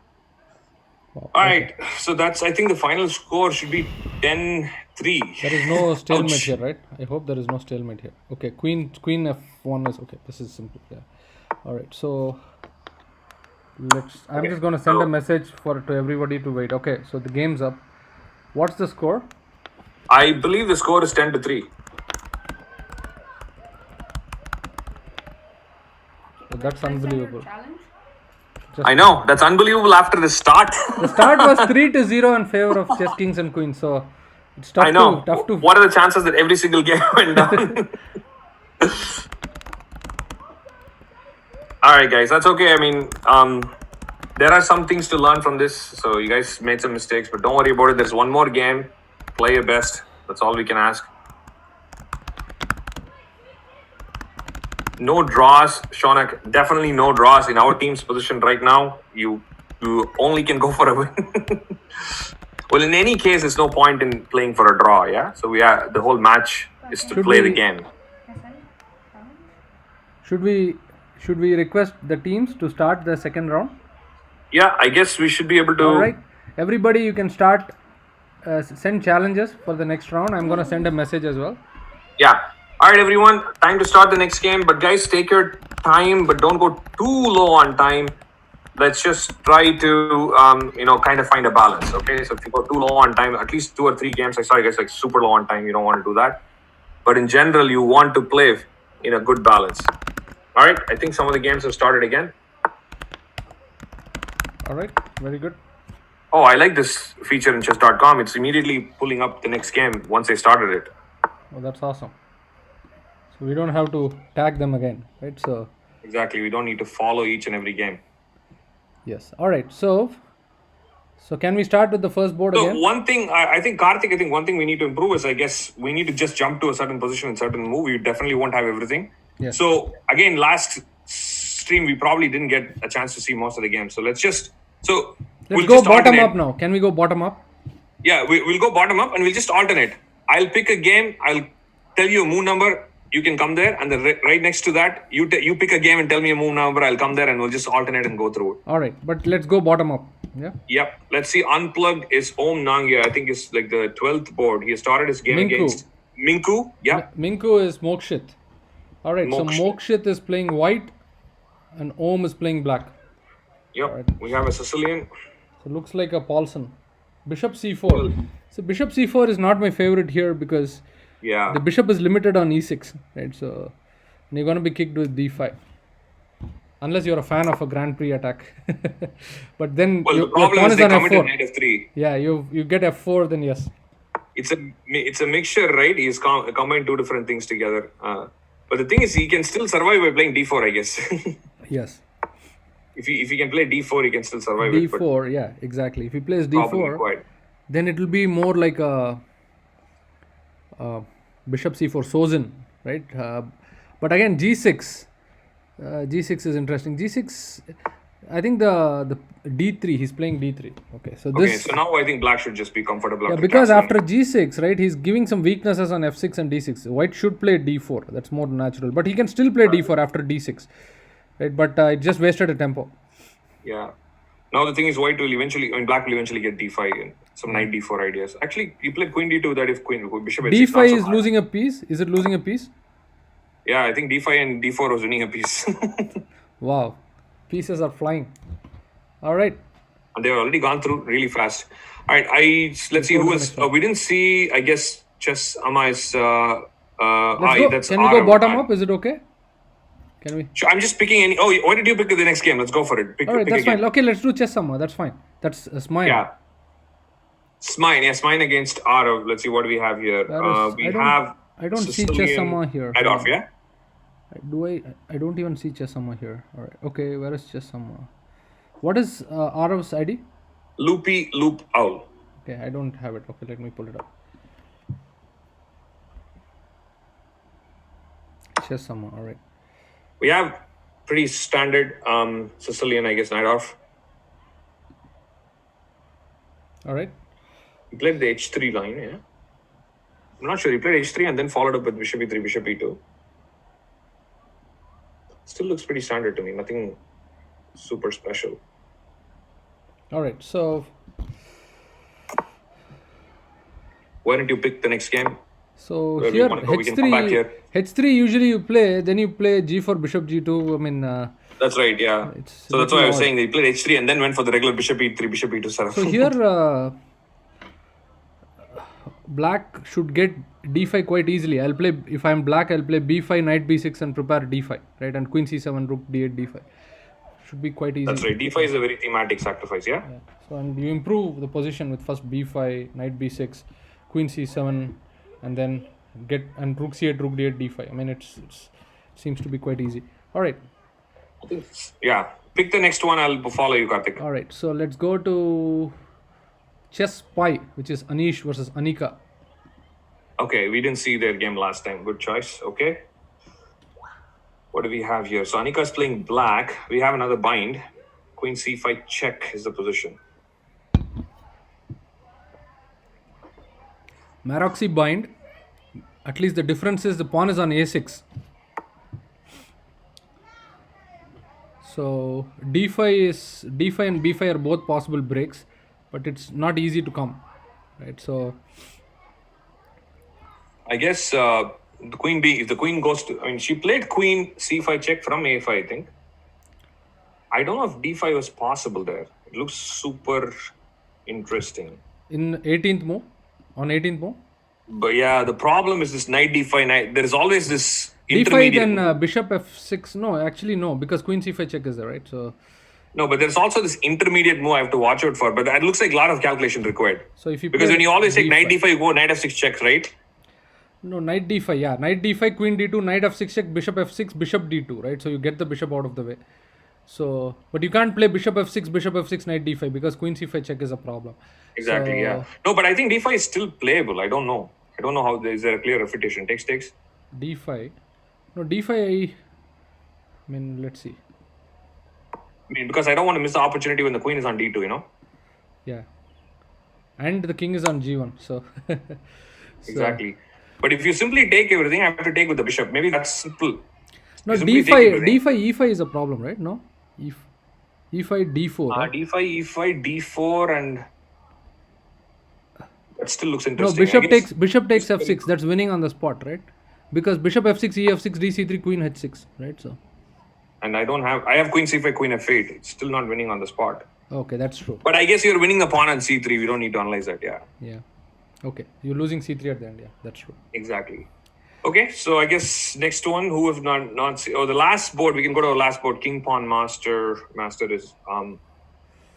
Wow. All right. So that's. I think the final score should be 10-3. There is no stalemate Ouch. here, right? I hope there is no stalemate here. Okay, queen f1 is okay. This is simple. Yeah. All right. So I'm Okay, just going to send so- a message to everybody to wait. Okay. So the game's up. What's the score? I believe the score is 10-3. So that's Can I send her a unbelievable. challenge? I know that's unbelievable after the start. The start was 3-0 in favor of chess kings and queens. So it's tough I know. tough to What are the chances that every single game went down? All right, guys, that's okay. I mean, there are some things to learn from this. So you guys made some mistakes, but don't worry about it. There's one more game. Play your best. That's all we can ask. No draws, Shonak. Definitely no draws in our team's position right now. You only can go for a win. Well, in any case, there's no point in playing for a draw. Yeah. So the whole match is to play the game. Should we request the teams to start the second round? Yeah, I guess we should be able to. All right, everybody, you can start. Send challenges for the next round. I'm gonna send a message as well. Yeah. All right, everyone. Time to start the next game. But guys, take your time, but don't go too low on time. Let's just try to, kind of find a balance. Okay. So if you go too low on time, at least 2 or 3 games. I saw you guys like super low on time. You don't want to do that. But in general, you want to play in a good balance. All right. I think some of the games have started again. All right. Very good. Oh, I like this feature in chess.com. It's immediately pulling up the next game once they started it. Oh, that's awesome. So we don't have to tag them again, right? So exactly, we don't need to follow each and every game. Yes. All right. So can we start with the first board again? So one thing, I think Karthik, one thing we need to improve is, I guess, we need to just jump to a certain position and certain move. We definitely won't have everything. Yes. So again, last stream we probably didn't get a chance to see most of the games. So let's go bottom up now. Can we go bottom up? Yeah, we'll go bottom up and we'll just alternate. I'll pick a game. I'll tell you a move number. You can come there, and right next to that, you pick a game and tell me a move number. I'll come there, and we'll just alternate and go through it. All right, but let's go bottom up. Yeah. Yep. Let's see. Unplugged is Om Nangya. I think it's like the 12th board. He started his game against Minku. Yeah. Minku is Mokshit. All right. So Mokshit is playing white, and Om is playing black. Yep. Right. We have a Sicilian. So looks like a Paulson. Bishop c4. So bishop c4 is not my favorite here because the bishop is limited on e6, right? So you're going to be kicked with d5. Unless you're a fan of a Grand Prix attack. But then the problem is they come into knight f3. Yeah, you get f4, then yes. It's a mixture, right? He's combined 2 different things together. But the thing is, he can still survive by playing d4, I guess. Yes. If he can play d4, he can still survive. D4, yeah, exactly. If he plays d4, then it will be more like a bishop c4 Sozin, right? But again, g6. G6 is interesting. G6, I think the d3. He's playing d3. Okay, so now I think black should just be comfortable. Yeah, because after g6, right, he's giving some weaknesses on f6 and d6. White should play d4. That's more natural. But he can still play d4 after d6. Right, but it just wasted a tempo. Yeah. Now the thing is, black will eventually get d5 and some knight d4 ideas. Actually, you played queen d2. That if bishop d5 is losing a piece. Is it losing a piece? Yeah, I think d5 and d4 was winning a piece. Wow, pieces are flying. All right. And they've already gone through really fast. All right, let's see who is. We didn't see. I guess Chess Amma is. Can we go bottom up? Is it okay? Can we? Sure, I'm just picking any. Oh, why did you pick the next game? Let's go for it. All right, that's fine. Okay, let's do Chess Amma. That's fine. That's Smine. Yeah. Smine. Yeah, Smine against Arav. Let's see what we have here. I don't see Chess Amma here. Adolf, yeah? I don't even see Chess Amma here. All right. Okay, where is Chess Amma? What is Arav's ID? Loopy Loop Owl. Okay, I don't have it. Okay, let me pull it up. Chess Amma. All right. We have pretty standard Sicilian, I guess, knight off. All right. He played the h3 line, yeah. I'm not sure. He played h3 and then followed up with bishop e3, bishop e2. Still looks pretty standard to me. Nothing super special. All right. So why don't you pick the next game? So here h3 usually you play, then you play g4 bishop g2. I mean that's right, yeah. So that's why I was saying they played h3 and then went for the regular bishop e3 bishop e2 setup. So here black should get d5 quite easily. If I'm black, I'll play b5 knight b6 and prepare d5, right? And queen c7 rook d8 d5 should be quite easy. That's right. d5 is a very thematic sacrifice, yeah. So and you improve the position with first b5 knight b6 queen c7 and then rook c8 rook d8 d5. I mean it seems to be quite easy. All right. Yeah, Pick the next one. I'll follow you, Karthik. All right, so let's go to Chess Pie, which is Anish versus Anika. Okay, we didn't see their game last time. Good choice. Okay. What do we have here? So Anika's playing black. We have another bind. Queen c5 check is the position. Maroxy bind. At least the difference is the pawn is on a6. So d5 and b5 are both possible breaks, but it's not easy to come, right? So I guess the queen B, if the queen goes to, I mean, she played queen c5 check from a5, I think. I don't know if d5 was possible there. It looks super interesting. in 18th move, on 18th move, But yeah, the problem is this knight d5. There is always this d5 intermediate. then bishop f6. No, actually no, because queen c5 check is there, right? So No, but there's also this intermediate move I have to watch out for. But that looks like a lot of calculation required. so if you Because play when you always take knight d5, d5, you go knight f6 checks, right? no, knight d5, yeah, knight d5, queen d2, knight f6 check, bishop f6, bishop d2, right? So you get the bishop out of the way. So, but you can't play bishop f6, knight d5 because queen c5 check is a problem. Exactly, So, yeah. No, but I think d5 is still playable. I don't know. I don't know how is there a clear refutation. Takes. d5, no, d5, I mean, let's see. I mean, because I don't want to miss the opportunity when the queen is on d2, you know? Yeah, and the king is on g1, so Exactly. But if you simply take everything, I have to take with the bishop. Maybe that's simple. no, You simply take d5 everything. d5 e5 is a problem, right? No, e5 d4, right? d5, e5, d4, and that still looks No, interesting. bishop takes f6. That's winning on the spot, right? Because bishop f6, e f6, dc3, queen h6, right? So And I have queen c5, queen f8. It's still not winning on the spot. okay, that's true. But I guess you're winning the pawn on c3. We don't need to analyze that, yeah. Yeah, okay, you're losing c3 at the end. Yeah, that's true. Exactly. Okay, so I guess next one, who have not seen, the last board, we can go to our last board, King Pawn Master. Master is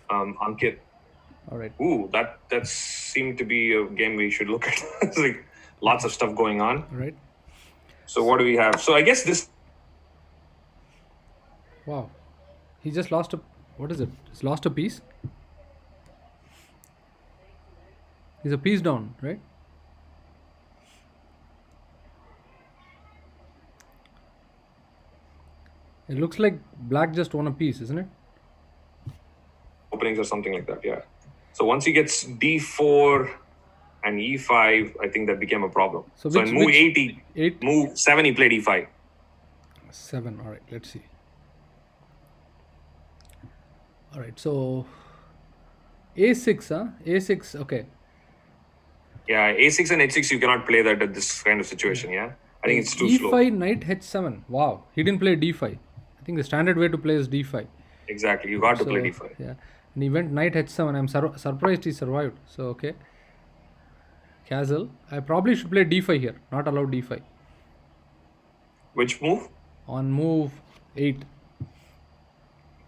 Ankit. All right. Ooh, that seemed to be a game we should look at. It's like lots of stuff going on. All right. So what do we have? So I guess this, Wow, he just lost a. What is it? He's lost a piece. He's a piece down, right? It looks like black just won a piece, isn't it? openings or something like that, yeah. So once he gets d4 and e5, I think that became a problem. So So, which- in move which- 8, eight? move 7, he played e5. 7. All right, let's see. All right, so a6, huh? A6, okay. Yeah, a6 and h6, you cannot play that at this kind of situation, yeah? I think it's too e5, slow. knight h7. Wow, he didn't play d5. I think the standard way to play is d5. Exactly, you got to So, play d5. yeah, and he went knight h7. I'm surprised he survived. So, okay. Castle. I probably should play d5 here, not allow d5. Which move? On move 8.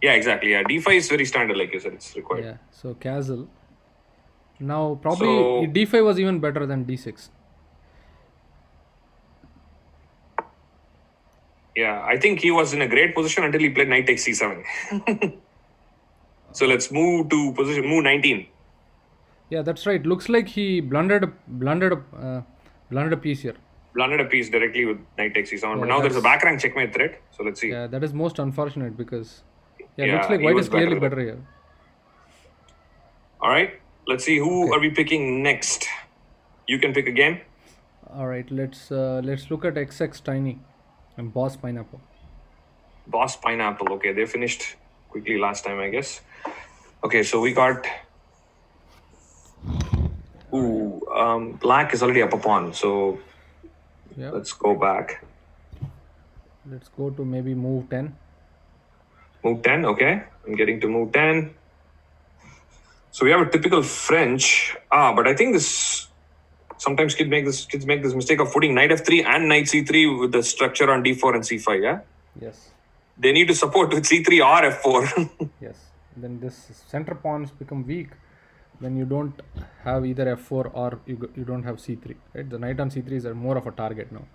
Yeah, exactly, yeah. d5 is very standard, like you said, it's required. Yeah, so castle. Now, probably So- d5 was even better than d6. Yeah, I think he was in a great position until he played knight takes c7. So let's move to position, move 19. Yeah, that's right. Looks like he blundered a piece here. Blundered a piece directly with knight takes c7. Yeah, But now there's a that's- back rank checkmate threat. So let's see. Yeah, that is most unfortunate because Yeah, looks like he white was is clearly better better here. All right, let's see who Okay. are we picking next. You can pick a game. All right, let's look at XX Tiny and Boss Pineapple. Boss Pineapple. Okay, they finished quickly last time, I guess. Okay, so we got. Ooh, black is already up a pawn. So Yeah, let's go back. let's go to maybe move 10. Move 10. Okay, I'm getting to move 10. So we have a typical French. But I think this. Sometimes kids make this mistake of putting knight f3 and knight c3 with the structure on d4 and c5. Yeah, Yes, they need to support with c3 or f4. yes. Then this center pawns become weak when you don't have either f4 or you don't have c3. Right, the knight on c3 is more of a target now.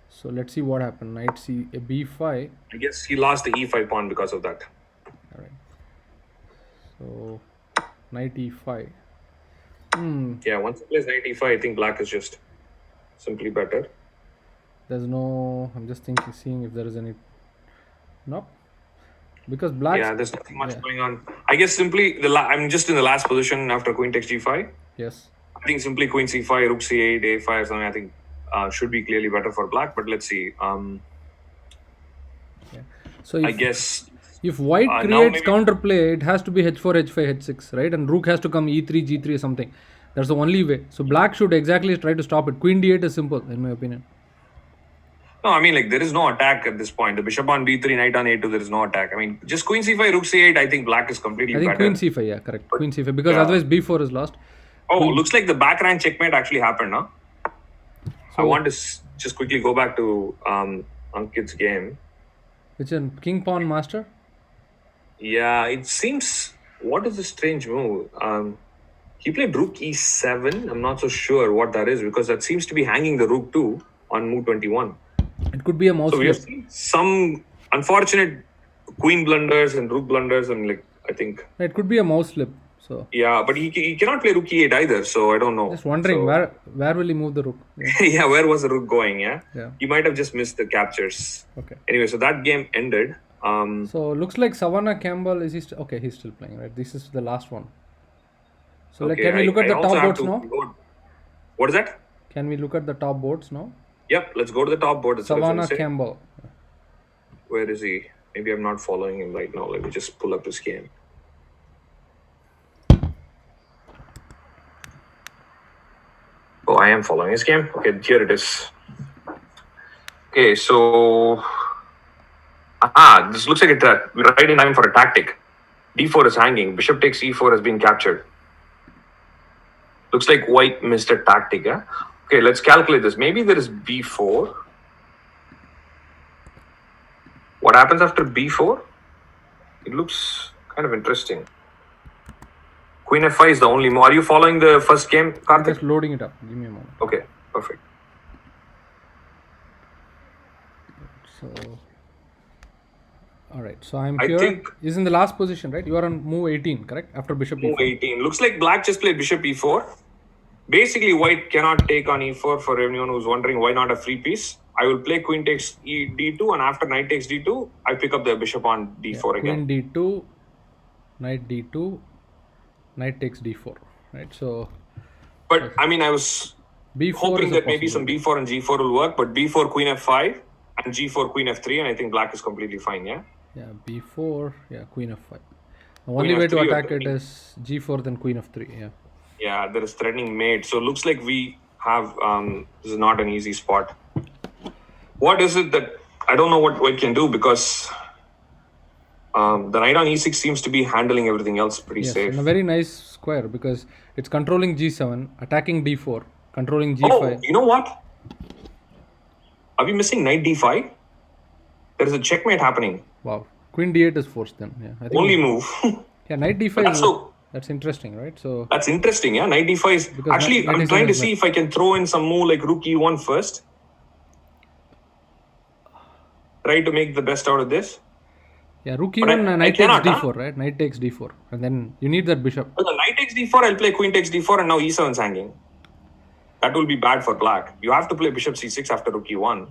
So let's see what happened. Knight b5. I guess he lost the e5 pawn because of that. All right. So knight e5. Yeah, once he plays knight e5, I think black is just simply better. There's no. I'm just thinking, seeing if there is any. Nope. Because black. Yeah, there's nothing much Yeah. going on. I guess simply I'm just in the last position after queen takes g5. Yes. I think simply queen c5, rook c8, a5 or something. I think should be clearly better for black. But let's see. Yeah. So I if, guess if white now creates maybe- counterplay, it has to be h4, h5, h6, right? And rook has to come e3, g3 or something. That's the only way. So black should exactly try to stop it. Queen d8 is simple, in my opinion. No, I mean, like, there is no attack at this point. The bishop on b3, knight on a2, there is no attack. I mean, just queen c5, rook c8, I think black is completely I think better. queen c5, yeah, correct. Queen c5, because yeah. otherwise b4 is lost. Oh, looks like the back rank checkmate actually happened, huh? I want to just quickly go back to Ankit's game. Which is king pawn master? Yeah, it seems. What is this strange move? He played rook e7. I'm not so sure what that is because that seems to be hanging the rook too on move 21. It could be a mouse So we have flip. seen some unfortunate queen blunders and rook blunders, and like I think. It could be a mouse flip. So Yeah, but he cannot play rook e8 either. So I don't know. just wondering So- where will he move the rook? Yeah. yeah, where was the rook going? Yeah, Yeah. he might have just missed the captures. Okay. Anyway, so that game ended. So looks like Savannah Campbell is he okay? He's still playing, right? This is the last one. So like, Okay, can we look at I the also top have boards to now? What is that? Can we look at the top boards now? Yep, let's go to the top board. That's what I was Savannah gonna say. Campbell. Where is he? Maybe I'm not following him right now. Let me just pull up his game. Oh, I am following his game. Okay, here it is. Okay, so this looks like we're right in time for a tactic. D4 is hanging. Bishop takes E4 has been captured. Looks like white missed a tactic. Yeah. Okay, let's calculate this. Maybe there is B4. What happens after B4? It looks kind of interesting. Queen F5 is the only move. Are you following the first game, I'm Karthik? just loading it up. Give me a moment. Okay, perfect. So, all right. So I'm I here. think- He's in the last position, right? You are on move 18, correct? After bishop Move e4. 18. Looks like black just played bishop E4. Basically, white cannot take on E4 for anyone who's wondering why not a free piece. I will play queen takes D2, and after knight takes D2, I pick up the bishop on D4 again. Queen d2, knight d2, knight takes d4, right? So But I mean, I was b4 hoping is a that maybe some possibility. B4 and G4 will work, but B4 queen F5 and G4 queen F3, and I think black is completely fine. Yeah. Yeah, b4, yeah, queen f5. The only way to f3 or attack it queen- is g4 then queen f3. Yeah. Yeah, there is threatening mate. So looks like we have this is not an easy spot. What is it that I don't know what white can do because the knight on e6 seems to be handling everything else pretty Yes, safe. and a very nice square because it's controlling g7, attacking d4, controlling Oh, g5. you know what? Are we missing knight d5? There is a checkmate happening. Wow, queen d8 is forced then. Yeah, I think Only move. yeah, knight d5 That's is so- that's interesting, right? So That's interesting. Yeah, knight d5 is Because actually. knight I'm d7 trying to is see if I can throw in some move like rook e1 first. Try to make the best out of this. yeah, rook But I- e1 I knight cannot, takes huh? d4, right? Knight takes d4, and then you need that bishop. Well, the knight takes d4, I'll play queen takes d4, and now e7 is hanging. That will be bad for black. You have to play bishop c6 after rook e1.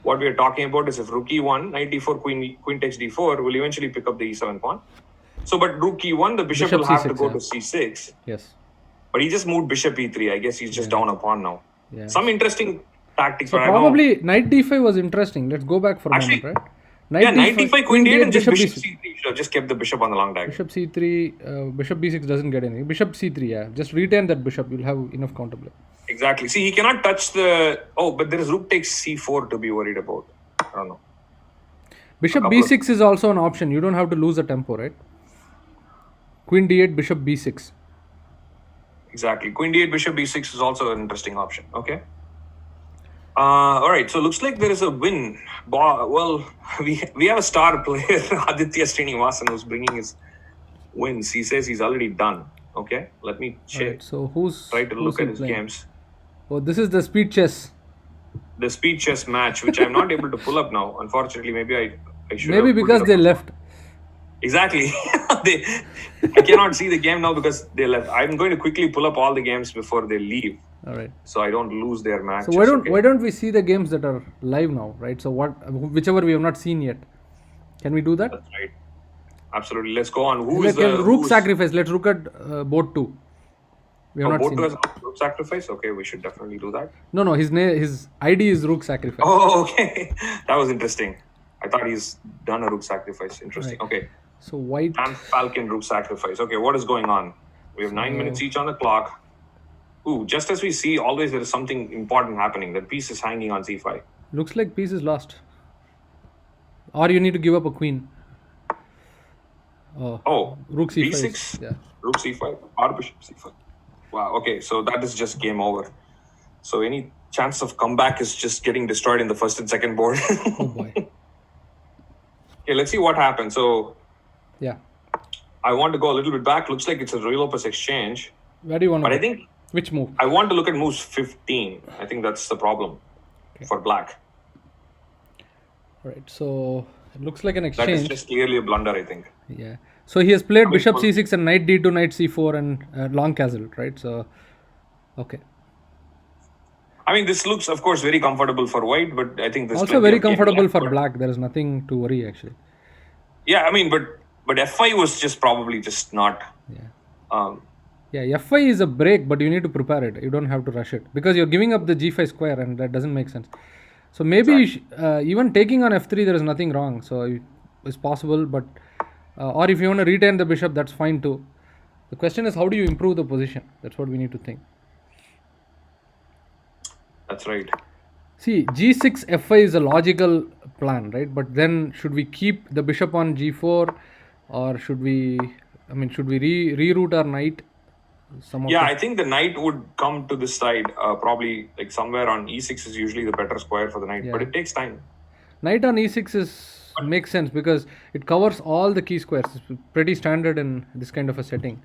What we are talking about is if rook e1, knight d4, queen takes d4, will eventually pick up the e7 pawn. So, but rook e1, the bishop Bishop will have to C6, go yeah. to c6. Yes. But he just moved bishop e3. I guess he's just down a pawn now. Yeah. Some interesting tactics. So but I know- probably knight d5 was interesting. Let's go back for a Actually, moment, right? Yeah, knight d5, queen d8, and just bishop b6. c3. You should have just kept the bishop on the long diagonal. Bishop c3, bishop b6 doesn't get anything. Bishop c3, yeah. Just retain that bishop. You'll have enough counterplay. Exactly. See, he cannot touch the. Oh, but there is rook takes c4 to be worried about. I don't know. Bishop couple of- b6 is also an option. You don't have to lose a tempo, right? Queen d8, bishop b6. Exactly. Queen d8, bishop b6 is also an interesting option. Okay. All right. So looks like there is a win. Well, we have a star player, Aditya Srinivasan, who's bringing his wins. He says he's already done. Okay. Let me check. Right, so who's Try to who's look he at his playing? games. Oh, this is the speed chess. The speed chess match, which I'm not able to pull up now. Unfortunately, maybe I should. Maybe have pulled because it they up. left. Exactly. I cannot see the game now because they left. I'm going to quickly pull up all the games before they leave, All right. so I don't lose their matches. So why don't okay? why don't we see the games that are live now, right? So whichever we have not seen yet, can we do that? That's right. Absolutely. Let's go on. Rook sacrifice. Let's look at board 2. We have not board seen to it. us rook sacrifice? Okay, we should definitely do that. No. His ID is rook sacrifice. Oh, okay. That was interesting. I thought he's done a rook sacrifice. Interesting. Right. Okay. So white. And Falcon rook sacrifice. Okay, what is going on? We have 9 minutes each on the clock. Ooh, just as we see, always there is something important happening. The piece is hanging on c5. Looks like piece is lost. Or you need to give up a queen. Oh, rook c5. b6? Yeah. Rook c5 or bishop c5. Wow, okay, so that is just game over. So any chance of comeback is just getting destroyed in the first and second board. Oh boy. Okay, let's see what happens. So Yeah. I want to go a little bit back. Looks like it's a real opus exchange. Where do you want to But go? I think Which move? I want to look at moves 15. I think that's the problem for black. Right. So it looks like an That is exchange. just clearly a blunder, I think. Yeah. So he has played bishop c6 and knight d2, knight c4, and long castle, right? So, okay. I mean, this looks, of course, very comfortable for white, but I think this Also very comfortable for black. There is nothing to worry actually. Yeah, I mean, but f5 was just probably just not. Yeah. Yeah, f5 is a break, but you need to prepare it. You don't have to rush it because you're giving up the g5 square, and that doesn't make sense. So maybe even taking on f3, there is nothing wrong. So it's possible, but or if you want to retain the bishop, that's fine too. The question is, how do you improve the position? That's what we need to think. That's right. See, g6 f5 is a logical plan, right? But then should we keep the bishop on g4, or should we? I mean, should we reroute our knight? I think the knight would come to this side. Probably like somewhere on e6 is usually the better square for the knight, but it takes time. Knight on e6 makes sense because it covers all the key squares. It's pretty standard in this kind of a setting.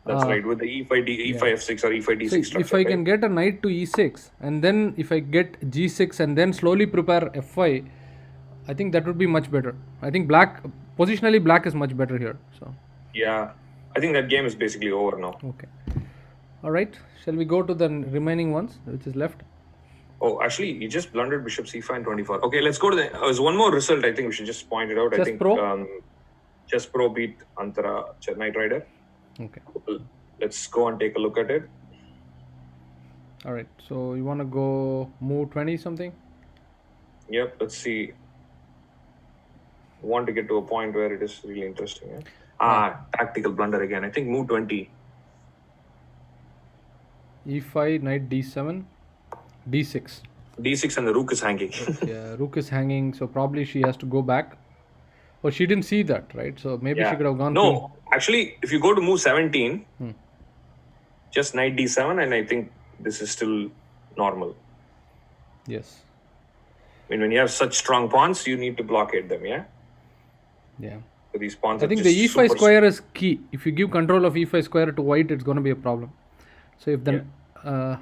That's right, with the e5 f6 or e5 d6 structure. If I can get a knight to e6, and then if I get g6 and then slowly prepare f5, I think that would be much better. I think positionally black is much better here. So yeah, I think that game is basically over now. Okay. All right. Shall we go to the remaining ones, which is left? Oh, actually, you just blundered bishop c5 and 24. Okay, let's go to there's one more result. I think we should just point it out. Chess I think Pro? Chess Pro beat Antara Knight Rider. Okay. Let's go and take a look at it. All right. So you want to go move 20 something? Yep. Let's see. Want to get to a point where it is really interesting. Tactical blunder again. I think move 20. e5, knight d7, d6. D6 and the rook is hanging. Yeah, rook is hanging, so probably she has to go back. Oh, she didn't see that, right? So maybe she could have gone. No, actually, if you go to move 17, just knight d7, and I think this is still normal. Yes. I mean, when you have such strong pawns, you need to blockade them, yeah? Yeah. So these pawns I think the e5 square is key. If you give control of e5 square to white, it's going to be a problem. So if then,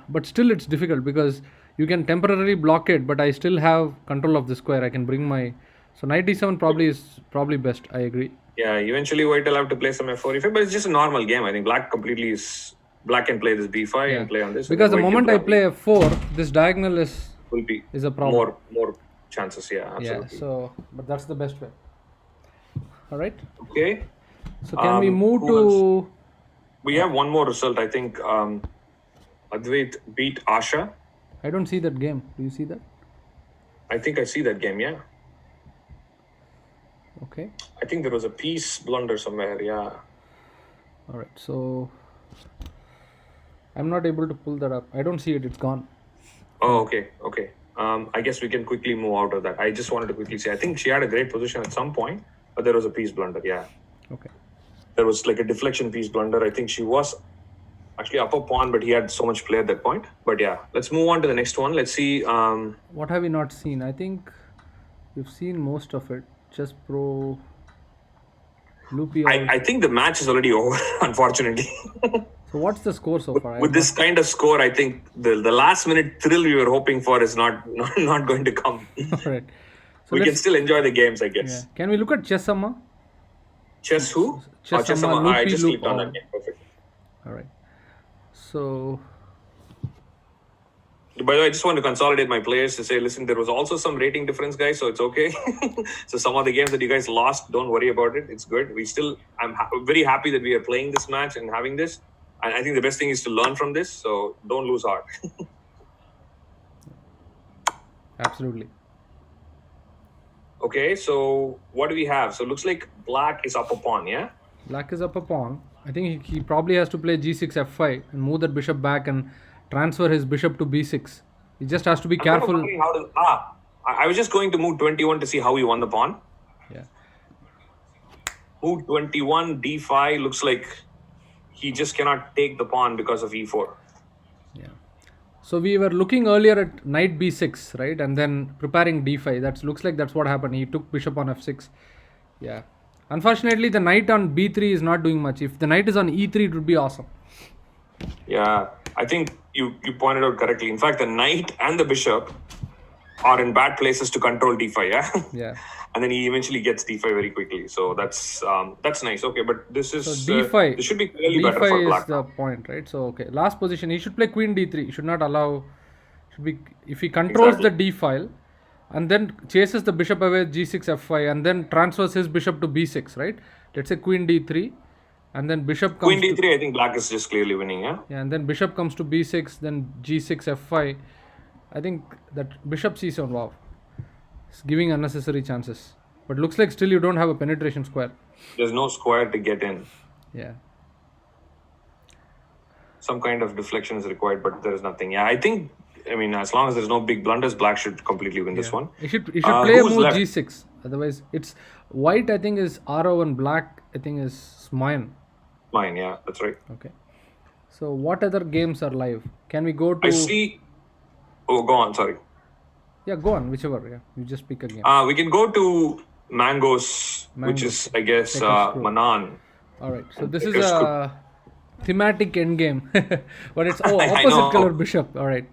but still it's difficult because you can temporarily blockade, but I still have control of the square. I can bring my, so knight d7 probably is best. I agree. Yeah, eventually white will have to play some f4, e5, but it's just a normal game. I think black can play this b5 and play on this. Because the moment I play f4, this diagonal is a problem. More chances, absolutely. Yeah, so, but that's the best way. All right. Okay. So can we move to... We have one more result. I think Advait beat Asha. I don't see that game. Do you see that? I think I see that game, yeah. Okay. I think there was a piece blunder somewhere, yeah. All right, so I'm not able to pull that up. I don't see it. It's gone. Oh, okay. I guess we can quickly move out of that. I just wanted to quickly say, I think she had a great position at some point, but there was a piece blunder, yeah. Okay. There was like a deflection piece blunder. I think she was actually up a pawn, but he had so much play at that point. But yeah, let's move on to the next one. Let's see. What have we not seen? I think we've seen most of it. Chess Pro, Loopy. I think the match is already over, unfortunately. So what's the score so far? With this kind of score, I think the last minute thrill we were hoping for is not going to come. All right. So we can still enjoy the games, I guess. Yeah. Can we look at Chess Amma? Chess who? Chess Chess Amma, Amma. I Loopy just Loop clicked on all. that game. Perfect. All right. So By the way, I just want to consolidate my players to say, listen, there was also some rating difference, guys, so it's okay. So some of the games that you guys lost, don't worry about it. It's good. I'm very happy that we are playing this match and having this. And I think the best thing is to learn from this. So don't lose heart. absolutely. Okay, so what do we have? So it looks like black is up a pawn, yeah? Black is up a pawn. I think he probably has to play g6 f5 and move that bishop back and transfer his bishop to b6. He just has to be I'm kind of careful. wondering I was just going to move 21 to see how he won the pawn. Yeah. Move 21, d5 looks like he just cannot take the pawn because of e4. Yeah. So we were looking earlier at knight b6, right? And then preparing d5. That looks like that's what happened. He took bishop on f6. Yeah. Unfortunately, the knight on b3 is not doing much. If the knight is on e3, it would be awesome. Yeah, I think you pointed out correctly. In fact, the knight and the bishop are in bad places to control d5, yeah? Yeah. And then he eventually gets d5 very quickly. So that's nice. Okay, but this is... So d5. This should be clearly better for d5 black. is the point, right? So, okay. Last position. He should play queen d3. He should not allow... If he controls the d file and then chases the bishop away with g6 f5 and then transfers his bishop to b6, right? Let's say queen d3 and then bishop comes Queen d3, I think black is just clearly winning, yeah? Yeah, and then bishop comes to b6, then g6 f5. I think that bishop c7, wow, it's giving unnecessary chances. But looks like still you don't have a penetration square. There's no square to get in. Yeah. Some kind of deflection is required, but there is nothing. Yeah, I think, as long as there's no big blunders, black should completely win this one. You should play a who's move left? g6. Otherwise, it's white, I think, is r0 and black, I think, is mine. Mine, yeah, that's right. Okay. So what other games are live? Can we go to... I see... Oh, go on, sorry. Yeah, go on, whichever. Yeah, you just pick a game. We can go to Mangoes, which is, I guess, Take a scroll. Manan. All right. So this Take is a a thematic endgame. But it's I opposite know. color bishop. All right.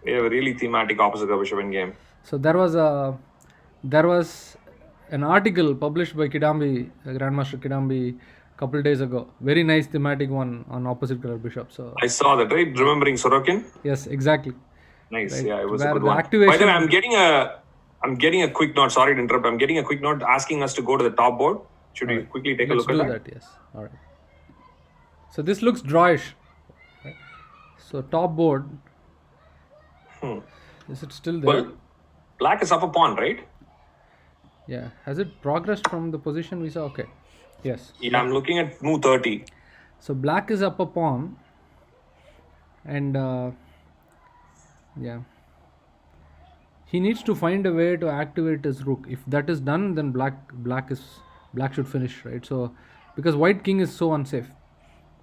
We have a really thematic opposite bishop in game. So there was an article published by Kidambi, Grandmaster Kidambi, a couple days ago. Very nice thematic one on opposite color bishop. So I saw that, right? Remembering Sorokin? yes, exactly. Nice, Right. yeah, it was Where a good the one. activation- By the way, I'm getting a quick note. Sorry to interrupt. I'm getting a quick note asking us to go to the top board. Should we quickly take Let's a do look at that. Yes. All right. So this looks drawish. Right? So top board. Is it still there? Well, black is up a pawn, right? Yeah. Has it progressed from the position we saw? Okay. Yes. Yeah, I'm looking at move 30. So black is up a pawn, and yeah, he needs to find a way to activate his rook. If that is done, then black should finish, right? So because white king is so unsafe.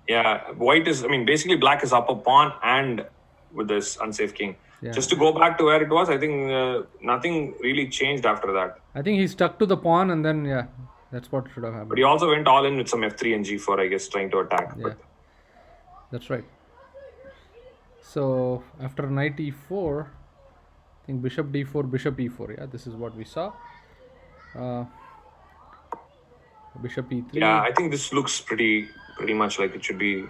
Yeah, white is, basically black is up a pawn and with this unsafe king. Yeah. Just to go back to where it was, I think nothing really changed after that. I think he stuck to the pawn, and then yeah, that's what should have But happened. he also went all in with some f3 and g4, I guess, trying to attack. Yeah, But that's right. So after knight e4, I think bishop d4, bishop e4. Yeah, this is what we saw. Bishop e3. yeah, I think this looks pretty much like it should be.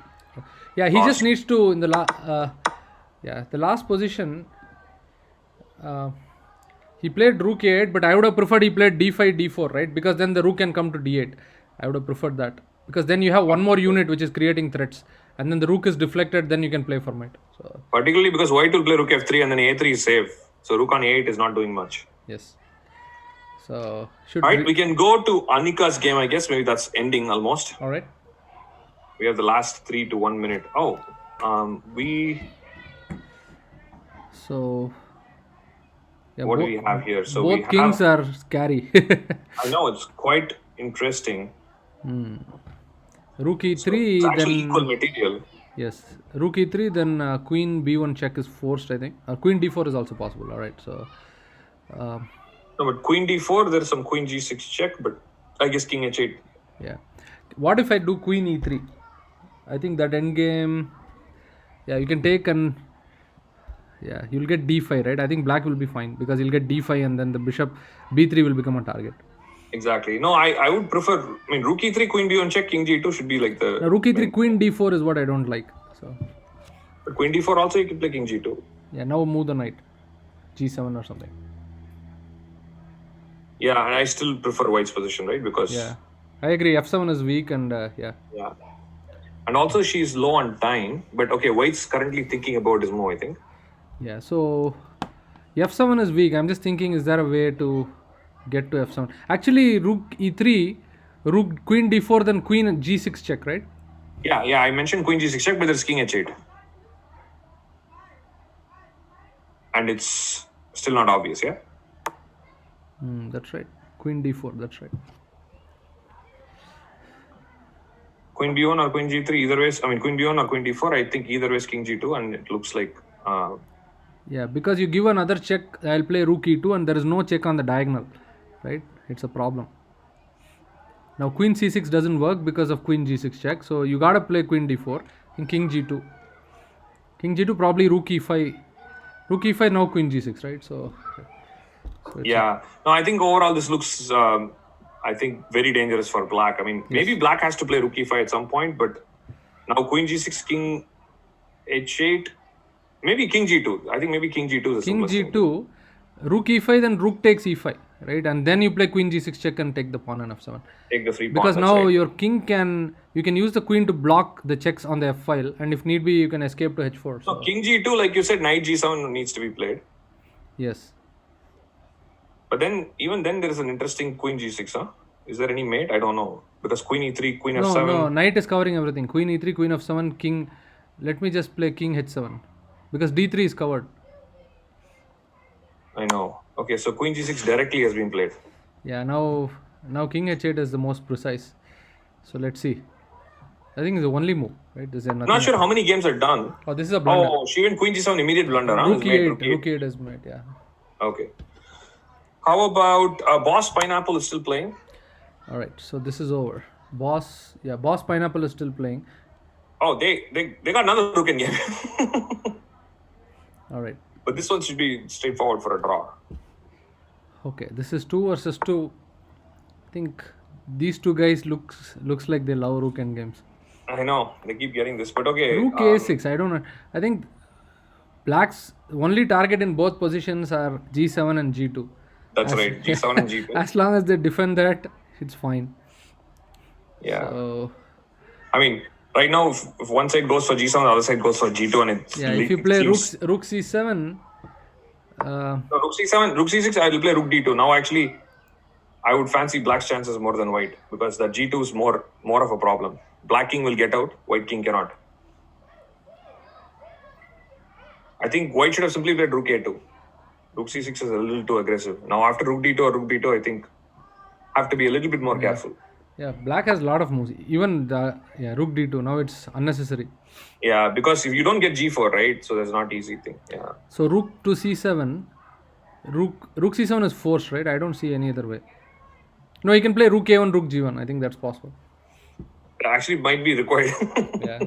Yeah, he just needs to in the the last position. He played rook a8, but I would have preferred he played d5, d4, right? Because then the rook can come to d8. I would have preferred that because then you have one more unit which is creating threats, and then the rook is deflected. Then you can play for knight. So Particularly because white will play rook f3 and then a3 is safe. So rook on a8 is not doing much. yes. So should All right, we can go to Anika's game, I guess. Maybe that's ending almost. all right. We have the last 3 to 1 minute. Oh, So yeah, what do we have here? So both we kings have, are scary. I know, it's quite interesting. Rook e3, It's actually then equal material. yes, rook e3, then queen b1 check is forced, I think. Queen d4 is also possible. All right, so No, but queen d4, there's some queen g6 check, but I guess king h8. yeah. What if I do queen e3? I think that endgame, yeah, you can take and yeah, you'll get d5, right? I think black will be fine because you'll get d5 and then the bishop b3 will become a target. Exactly. No, I would prefer. I mean, rook e3, queen b1 check, king g2 should be like the. Now, rook e3, main- queen d4 is what I don't like. So But queen d4 also you can play king g2. yeah, now move the knight, g7 or something. Yeah, and I still prefer white's position, right? Because Yeah, I agree. f7 is weak, and yeah. yeah. And also she's low on time. But okay, white's currently thinking about his move, I think. Yeah, so f7 is weak. I'm just thinking, is there a way to get to f7? Actually, rook e3, rook queen d4, then queen g6 check, right? Yeah, I mentioned queen g6 check, but there's king h8. And it's still not obvious, yeah? That's right. Queen d4, that's right. Queen b1 or queen g3, either way. I mean, queen b1 or queen d4, I think either way is king g2, and it looks like. Yeah, because you give another check, I'll play rook e2, and there is no check on the diagonal, right? It's a problem. Now queen c6 doesn't work because of queen g6 check, so you gotta play queen d4 and king g2. King g2 probably rook e5. Rook e5, now queen g6, right? So Yeah. No, I think overall this looks, I think, very dangerous for black. I mean, maybe black has to play rook e5 at some point, but now queen g6, king h8, maybe king g2. I think maybe king g2 is the king simplest thing. g2, rook e5, then rook takes e5, right? And then you play queen g6 check and take the pawn on f7. Take the free pawn. Because that's now right. your king you can use the queen to block the checks on the f file, and if need be, you can escape to h4. So No, king g2, like you said, knight g7 needs to be played. yes. But then, even then, there is an interesting queen g6, huh? Is there any mate? I don't know. Because queen e3, queen f7. No, knight is covering everything. Queen e3, queen f7, king. Let me just play king h7 because d3 is covered. I know. Okay, so queen g6 directly has been played. Yeah, now king h8 is the most precise. So let's see. I think it's the only move, right? Is there I'm nothing? not sure how many games are done. Oh, this is a blunder. Oh, she went queen g7, immediate blunder, huh? Rook Is mate, e8, rook e8 is made. Yeah. Okay. How about Boss Pineapple is still playing? All right. So this is over. Boss Pineapple is still playing. Oh, they got another rook in game. All right. But this one should be straightforward for a draw. Okay, this is 2 versus 2. I think these two guys looks like they love rook end games. I know they keep getting this, but okay. Rook a6. I don't know. I think black's only target in both positions are g7 and g2. That's right. G7 and G2. As long as they defend that, it's fine. Yeah. So I mean, right now, if one side goes for G7, the other side goes for G2, and it's yeah, if you play rook c7. No, rook c6, I will play rook d2. Now, actually, I would fancy black's chances more than white because that g2 is more of a problem. Black king will get out, white king cannot. I think white should have simply played rook a2. Rook c6 is a little too aggressive. Now, after rook d2 or rook d2, I think have to be a little bit more careful. Yeah, black has a lot of moves. Even rook d2. Now it's unnecessary. Yeah, because if you don't get g4, right? So that's not easy thing. Yeah. So rook to c7. Rook c7 is forced, right? I don't see any other way. No, you can play rook a1, rook g1. I think that's possible. It actually might be required. Yeah.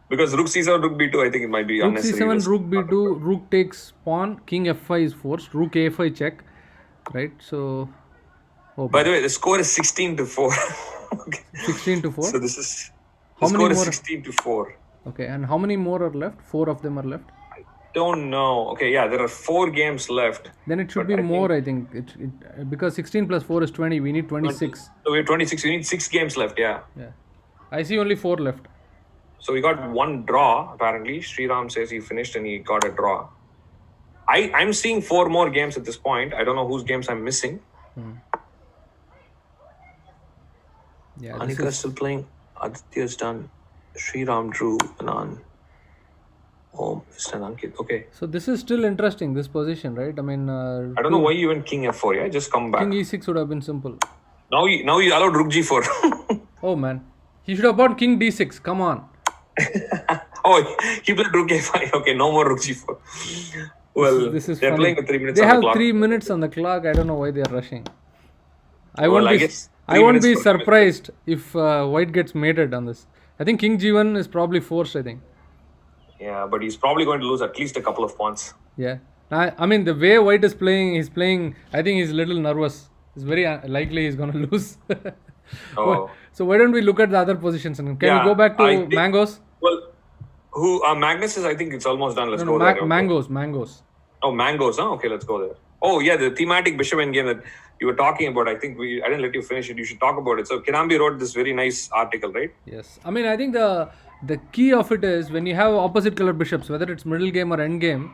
Because rook c7, rook b2, I think it might be Rook unnecessary. c7, rook b2, rook takes pawn, king f5 is forced, rook a5 check, right? So, By the way, the score is 16-4. Okay. 16 to 4. So this is How the many score is more? 16-4. Okay, and how many more are left? 4 of them are left. Don't know. Okay, yeah, there are 4 games left. Then it should But be I more, I think. Because 16 plus 4 is 20. We need 26. So we have 26. We need 6 games left. Yeah. Yeah. I see only 4 left. So we got 1 draw. Apparently, Sriram says he finished and he got a draw. I'm seeing 4 more games at this point. I don't know whose games I'm missing. Yeah. Anika is still playing. Aditya's done. Sriram drew Anand. Oh, Mr. Ankit. Okay. So this is still interesting, this position, right? I mean, I don't know why you went king f4. Yeah, just come back. king e6 would have been simple. Now you allowed rook g4. Oh man, he should have bought king d6. Come on. Oh, he played rook a5. Okay, no more rook g4. Well, This is they're funny. playing with 3 minutes They on the have clock. 3 minutes on the clock. I don't know why they are rushing. I Well, won't I be. guess I 3 won't minutes be for- surprised if white gets mated on this. I think king g1 is probably forced. I think. Yeah, but he's probably going to lose at least a couple of pawns. Yeah. I mean, the way white is playing, he's playing. I think he's a little nervous. It's very likely he's going to lose. Oh. So why don't we look at the other positions? And can we go back I to think, mangoes? well, Magnus is, I think it's almost done. Let's No, go there. Okay. mangoes. Oh, mangoes, huh? Okay, let's go there. Oh, yeah, the thematic bishop endgame that you were talking about. I think I didn't let you finish it. You should talk about it. So Kinambi wrote this very nice article, right? Yes, I mean I think the key of it is when you have opposite color bishops, whether it's middle game or end game,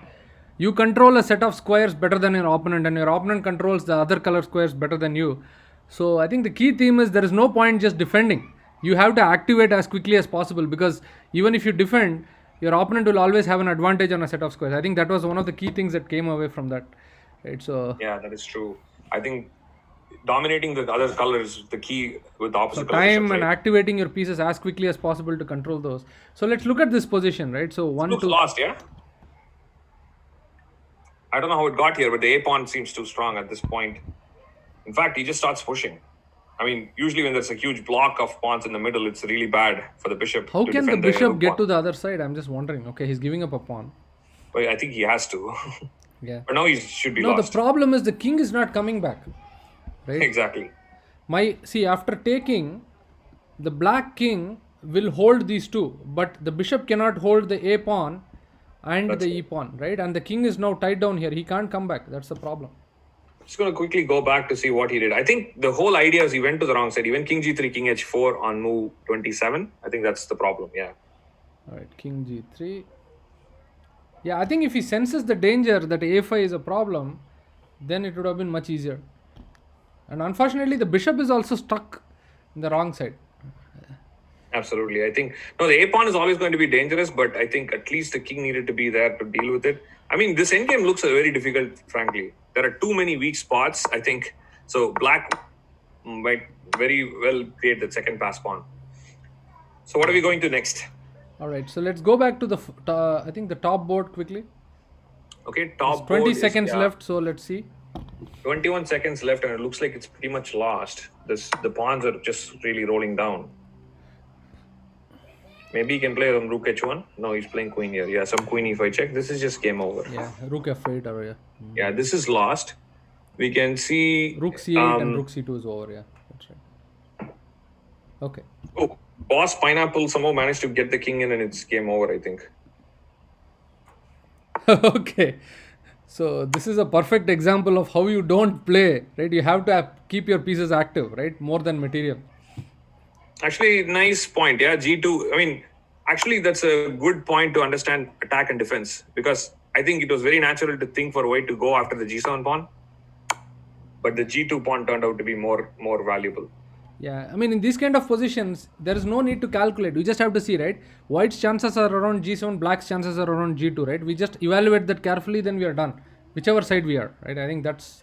you control a set of squares better than your opponent, and your opponent controls the other color squares better than you. So I think the key theme is there is no point just defending. You have to activate as quickly as possible, because even if you defend, your opponent will always have an advantage on a set of squares. I think that was one of the key things that came away from that. Right, so Yeah, that is true. I think dominating the other colors is the key with the opposite color time bishops, and right? activating your pieces as quickly as possible to control those. So let's look at this position, right? So one, Looks two. lost, yeah? I don't know how it got here, but the A pawn seems too strong at this point. In fact, he just starts pushing. I mean, usually when there's a huge block of pawns in the middle, it's really bad for the bishop. How to can the defend bishop get pawn. to the other side? I'm just wondering. Okay, he's giving up a pawn. Well, I think he has to. Yeah. But now he should be No, lost. the problem is the king is not coming back. Right? Exactly. After taking, the black king will hold these two, but the bishop cannot hold the A pawn and That's the it. E pawn, right? And the king is now tied down here. He can't come back. That's the problem. Just going to quickly go back to see what he did. I think the whole idea is he went to the wrong side. He went king g3, king h4 on move 27. I think that's the problem. Yeah. All right, king g3. Yeah, I think if he senses the danger that a5 is a problem, then it would have been much easier. And unfortunately, the bishop is also stuck in the wrong side. Absolutely. I think, no, the A pawn is always going to be dangerous, but I think at least the king needed to be there to deal with it. I mean, this endgame looks very difficult, frankly. There are too many weak spots, I think. So black might very well create the second pass pawn. So what are we going to next? All right, so let's go back to the, I think the top board quickly. Okay, top 20 board is- seconds yeah, left, so let's see. 21 seconds left, and it looks like it's pretty much lost. The pawns are just really rolling down. Maybe he can play on rook h1. No, he's playing queen here. Yeah, some queen e5 check. This is just game over. Yeah, rook f8 or yeah. Yeah, this is lost. We can see Rook c8 and rook c2 is over, yeah. That's right. Okay. Oh, boss pineapple somehow managed to get the king in, and it's game over, I think. Okay. So this is a perfect example of how you don't play, right? You have to keep your pieces active, right? More than material. Actually, nice point. Yeah, g2. I mean, actually, that's a good point to understand attack and defense, because I think it was very natural to think for white to go after the g7 pawn, but the g2 pawn turned out to be more valuable. Yeah, I mean, in these kind of positions, there is no need to calculate. We just have to see, right? White's chances are around g7, black's chances are around g2, right? We just evaluate that carefully, then we are done. Whichever side we are, right? I think that's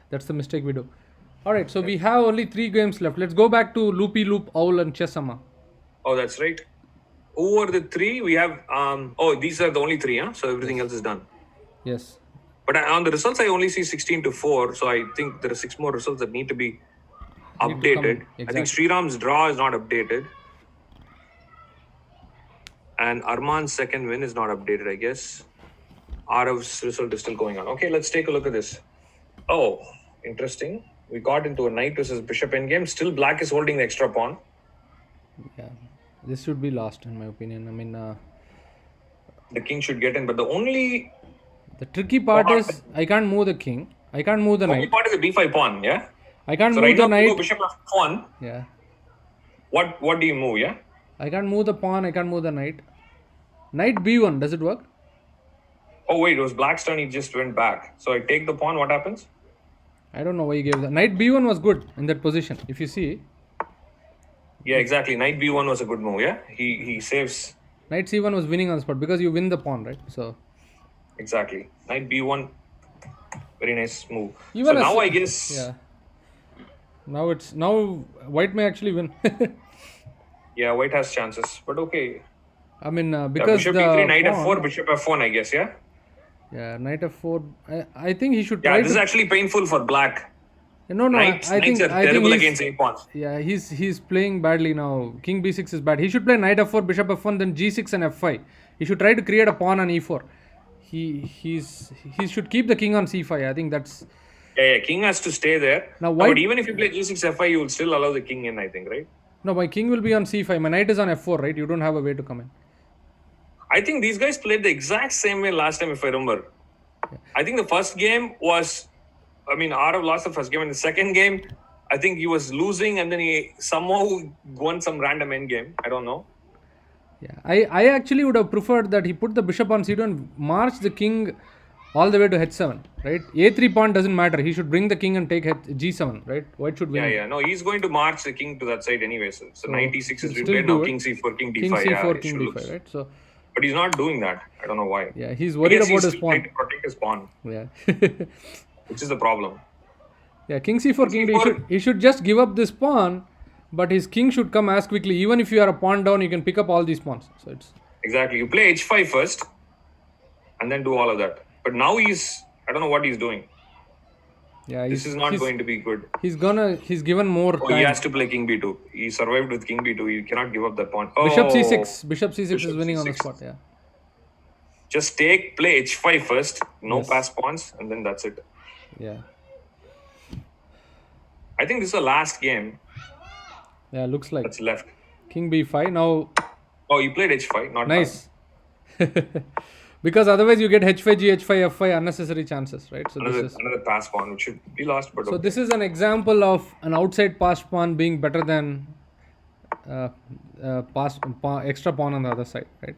the mistake we do. All right, so we have only 3 games left. Let's go back to Loopy Loop, Owl, and Chessama. Oh, that's right. Over the 3, we have oh, these are the only 3, huh? So everything else is done. Yes. But on the results, I only see 16-4. So I think there are 6 more results that need to be Need to come in. updated. I think Exactly. Sriram's draw is not updated. And Arman's second win is not updated, I guess. Arav's result is still going on. Okay, let's take a look at this. Oh, interesting. We got into a knight versus bishop endgame. Still, black is holding the extra pawn. Yeah. This should be lost, in my opinion. I mean, The king should get in, but the only the tricky part is I can't move the king. I can't move the only knight. part is the b5 pawn, yeah? I can't So move right the now, if you go knight. bishop f1, Yeah. what do you move, yeah? I can't move the pawn. I can't move the knight. Knight b1. Does it work? Oh, wait, it was black's turn. He just went back. So I take the pawn. What happens? I don't know why he gave that. Knight b1 was good in that position. If you see, Yeah, exactly. Knight b1 was a good move, yeah? He saves. knight c1 was winning on the spot because you win the pawn, right? So Exactly. Knight b1. Very nice move. even So as- now I guess. yeah. Now white may actually win. Yeah, white has chances. But okay. I mean, Yeah, because bishop the e3, knight pawn- f4, bishop f1, I guess, yeah? Yeah, knight f4. I think he should Yeah, try this is to. actually painful for black. No, Knights I think are terrible he's, against a pawns. yeah, he's playing badly now. King b6 is bad. He should play knight f4, bishop f1, then g6 and f5. He should try to create a pawn on e4. He should keep the king on c5. I think that's Yeah, king has to stay there. Now No, white. but even if you play g6 f5, you will still allow the king in, I think, right? No, my king will be on c5. My knight is on f4, right? You don't have a way to come in. I think these guys played the exact same way last time, if I remember. I think the first game was, Arav lost the first game. In the second game, I think he was losing, and then he somehow won some random end game. I don't know. Yeah, I actually would have preferred that he put the bishop on c2 and march the king all the way to h7, right? a3 pawn doesn't matter. He should bring the king and take g7, right? White should win. Yeah. No, he's going to march the king to that side anyway. So knight e6 is he'll being still played do now. it. King c4, king d5. King c4, Yeah, king d5, right? So, but he's not doing that. I don't know why. yeah, he's I worried guess about he's his trying pawn. to protect his pawn, Yeah. which is the problem. Yeah, king c4, king d. He should just give up this pawn, but his king should come as quickly. Even if you are a pawn down, you can pick up all these pawns. So it's Exactly. You play h5 first, and then do all of that. But now I don't know what he's doing. yeah. This is not going to be good. He's given more Oh, time. he has to play king b2. He survived with king b2. He cannot give up that pawn. Bishop Oh, c6. Bishop c6 is Bishop winning on the c6. spot. Yeah. Just play h5 first. No Yes. pass pawns, and then that's it. Yeah. I think this is the last game Yeah. Looks like that's left. king b5 now. Oh, you played h5, not Nice. Because otherwise you get h5, g5, f5 unnecessary chances, right? So pass. Another pass pawn, which should be lost, but So okay. this is an example of an outside passed pawn being better than extra pawn on the other side, right?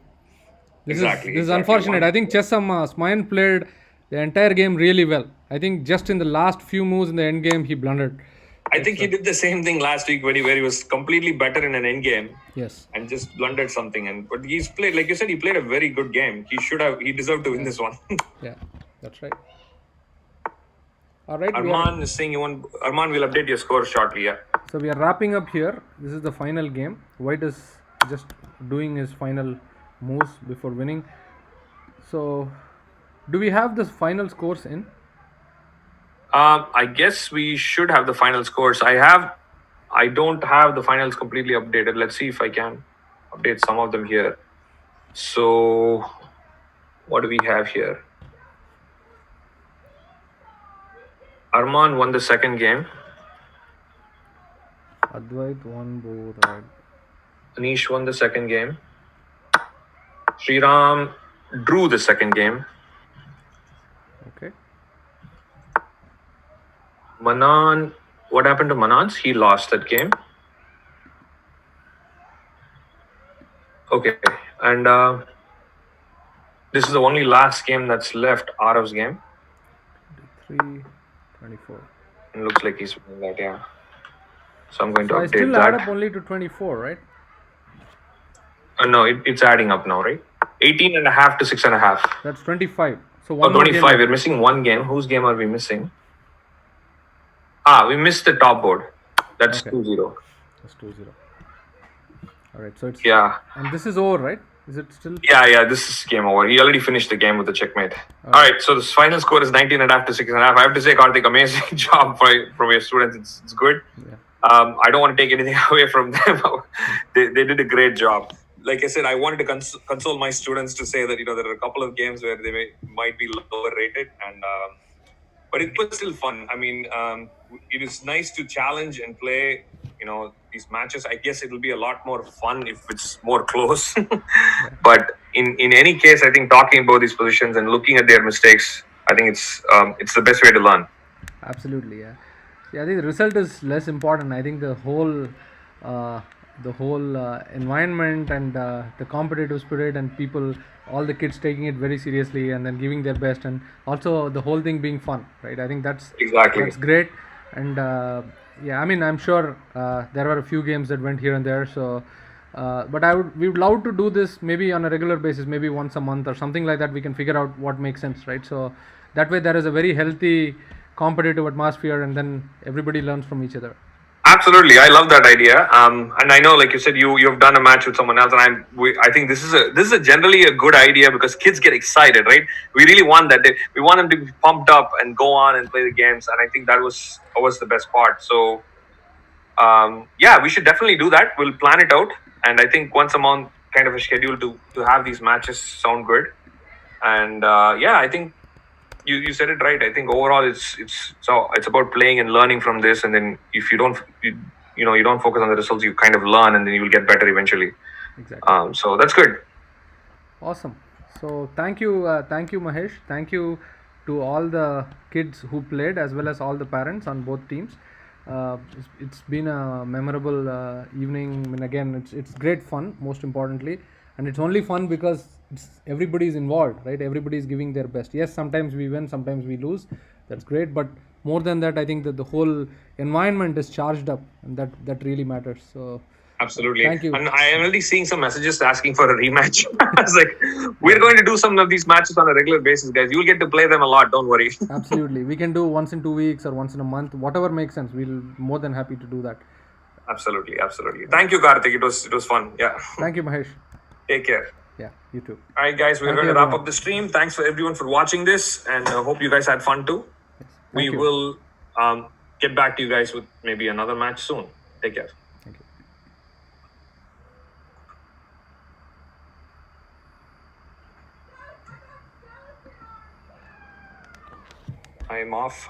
Exactly. This is unfortunate. I think Chess Smayan played the entire game really well. I think just in the last few moves in the end game he blundered. I think he did the same thing last week where he was completely better in an end game Yes. and just blundered something. But he's played, like you said, he played a very good game. He deserved to win this one. Yeah, that's right. All right. Arman is saying Arman will update your score shortly. Yeah. So we are wrapping up here. This is the final game. White is just doing his final moves before winning. So, do we have the final scores in? I guess we should have the final scores. I don't have the finals completely updated. Let's see if I can update some of them here. So, what do we have here? Arman won the second game. Advait won both. Right. Anish won the second game. Sriram drew the second game. Okay. Manan, what happened to Manan's? He lost that game. Okay, and this is the only last game that's left, Arav's game. 24. It looks like he's winning that, yeah. So I'm going to So I update still that. add up only to 24, right? No, it's adding up now, right? 18.5 to 6.5. That's 25. So Oh, one more game 25. We're missing one game. Whose game are we missing? We missed the top board. That's Okay. 2-0. That's 2-0. All right. So it's Yeah. And this is over, right? Is it still? Yeah, this is game over. He already finished the game with the checkmate. All right, so the final score is 19.5 to 6.5. I have to say, Karthik, amazing job from your students. It's good. Yeah. I don't want to take anything away from them. they did a great job. Like I said, I wanted to console my students to say that there are a couple of games where they might be lower rated, and but it was still fun. I mean, it is nice to challenge and play. These matches. I guess it will be a lot more fun if it's more close. But in any case, I think talking about these positions and looking at their mistakes, I think it's the best way to learn. Absolutely, yeah. I think the result is less important. I think the whole environment and the competitive spirit and people, all the kids taking it very seriously and then giving their best, and also the whole thing being fun, right? I think that's great. And I mean, I'm sure there were a few games that went here and there. So, but we would love to do this maybe on a regular basis, maybe once a month or something like that. We can figure out what makes sense, right? So that way there is a very healthy competitive atmosphere, and then everybody learns from each other. Absolutely, I love that idea. And I know, like you said, you've done a match with someone else, and I think this is generally a good idea because kids get excited, right? We really want that. We want them to be pumped up and go on and play the games, and I think that was the best part. So, we should definitely do that. We'll plan it out, and I think once a month, kind of a schedule to have these matches sound good. And I think you said it right. I think overall it's about playing and learning from this, and then if you don't you don't focus on the results, you kind of learn, and then you'll get better eventually. Exactly. So that's good. Awesome. So thank you, Mahesh. Thank you to all the kids who played as well as all the parents on both teams. It's been a memorable evening. I mean, again, it's great fun. Most importantly, and it's only fun because everybody is involved, right? Everybody is giving their best. Yes, sometimes we win, sometimes we lose. That's great, but more than that, I think that the whole environment is charged up, and that really matters. So Absolutely. thank you. And I am already seeing some messages asking for a rematch. It's like, we're going to do some of these matches on a regular basis, guys. You'll get to play them a lot. Don't worry. Absolutely. We can do once in 2 weeks or once in a month, whatever makes sense. We'll more than happy to do that. Absolutely. Absolutely. Thank you, Karthik. It was fun. Yeah. Thank you, Mahesh. Take care. Yeah, you too. All right, guys. We're Thank going you, to wrap everyone. up the stream. Thanks for everyone for watching this, and I hope you guys had fun too. We Thank you. will get back to you guys with maybe another match soon. Take care. Thank you. I'm off.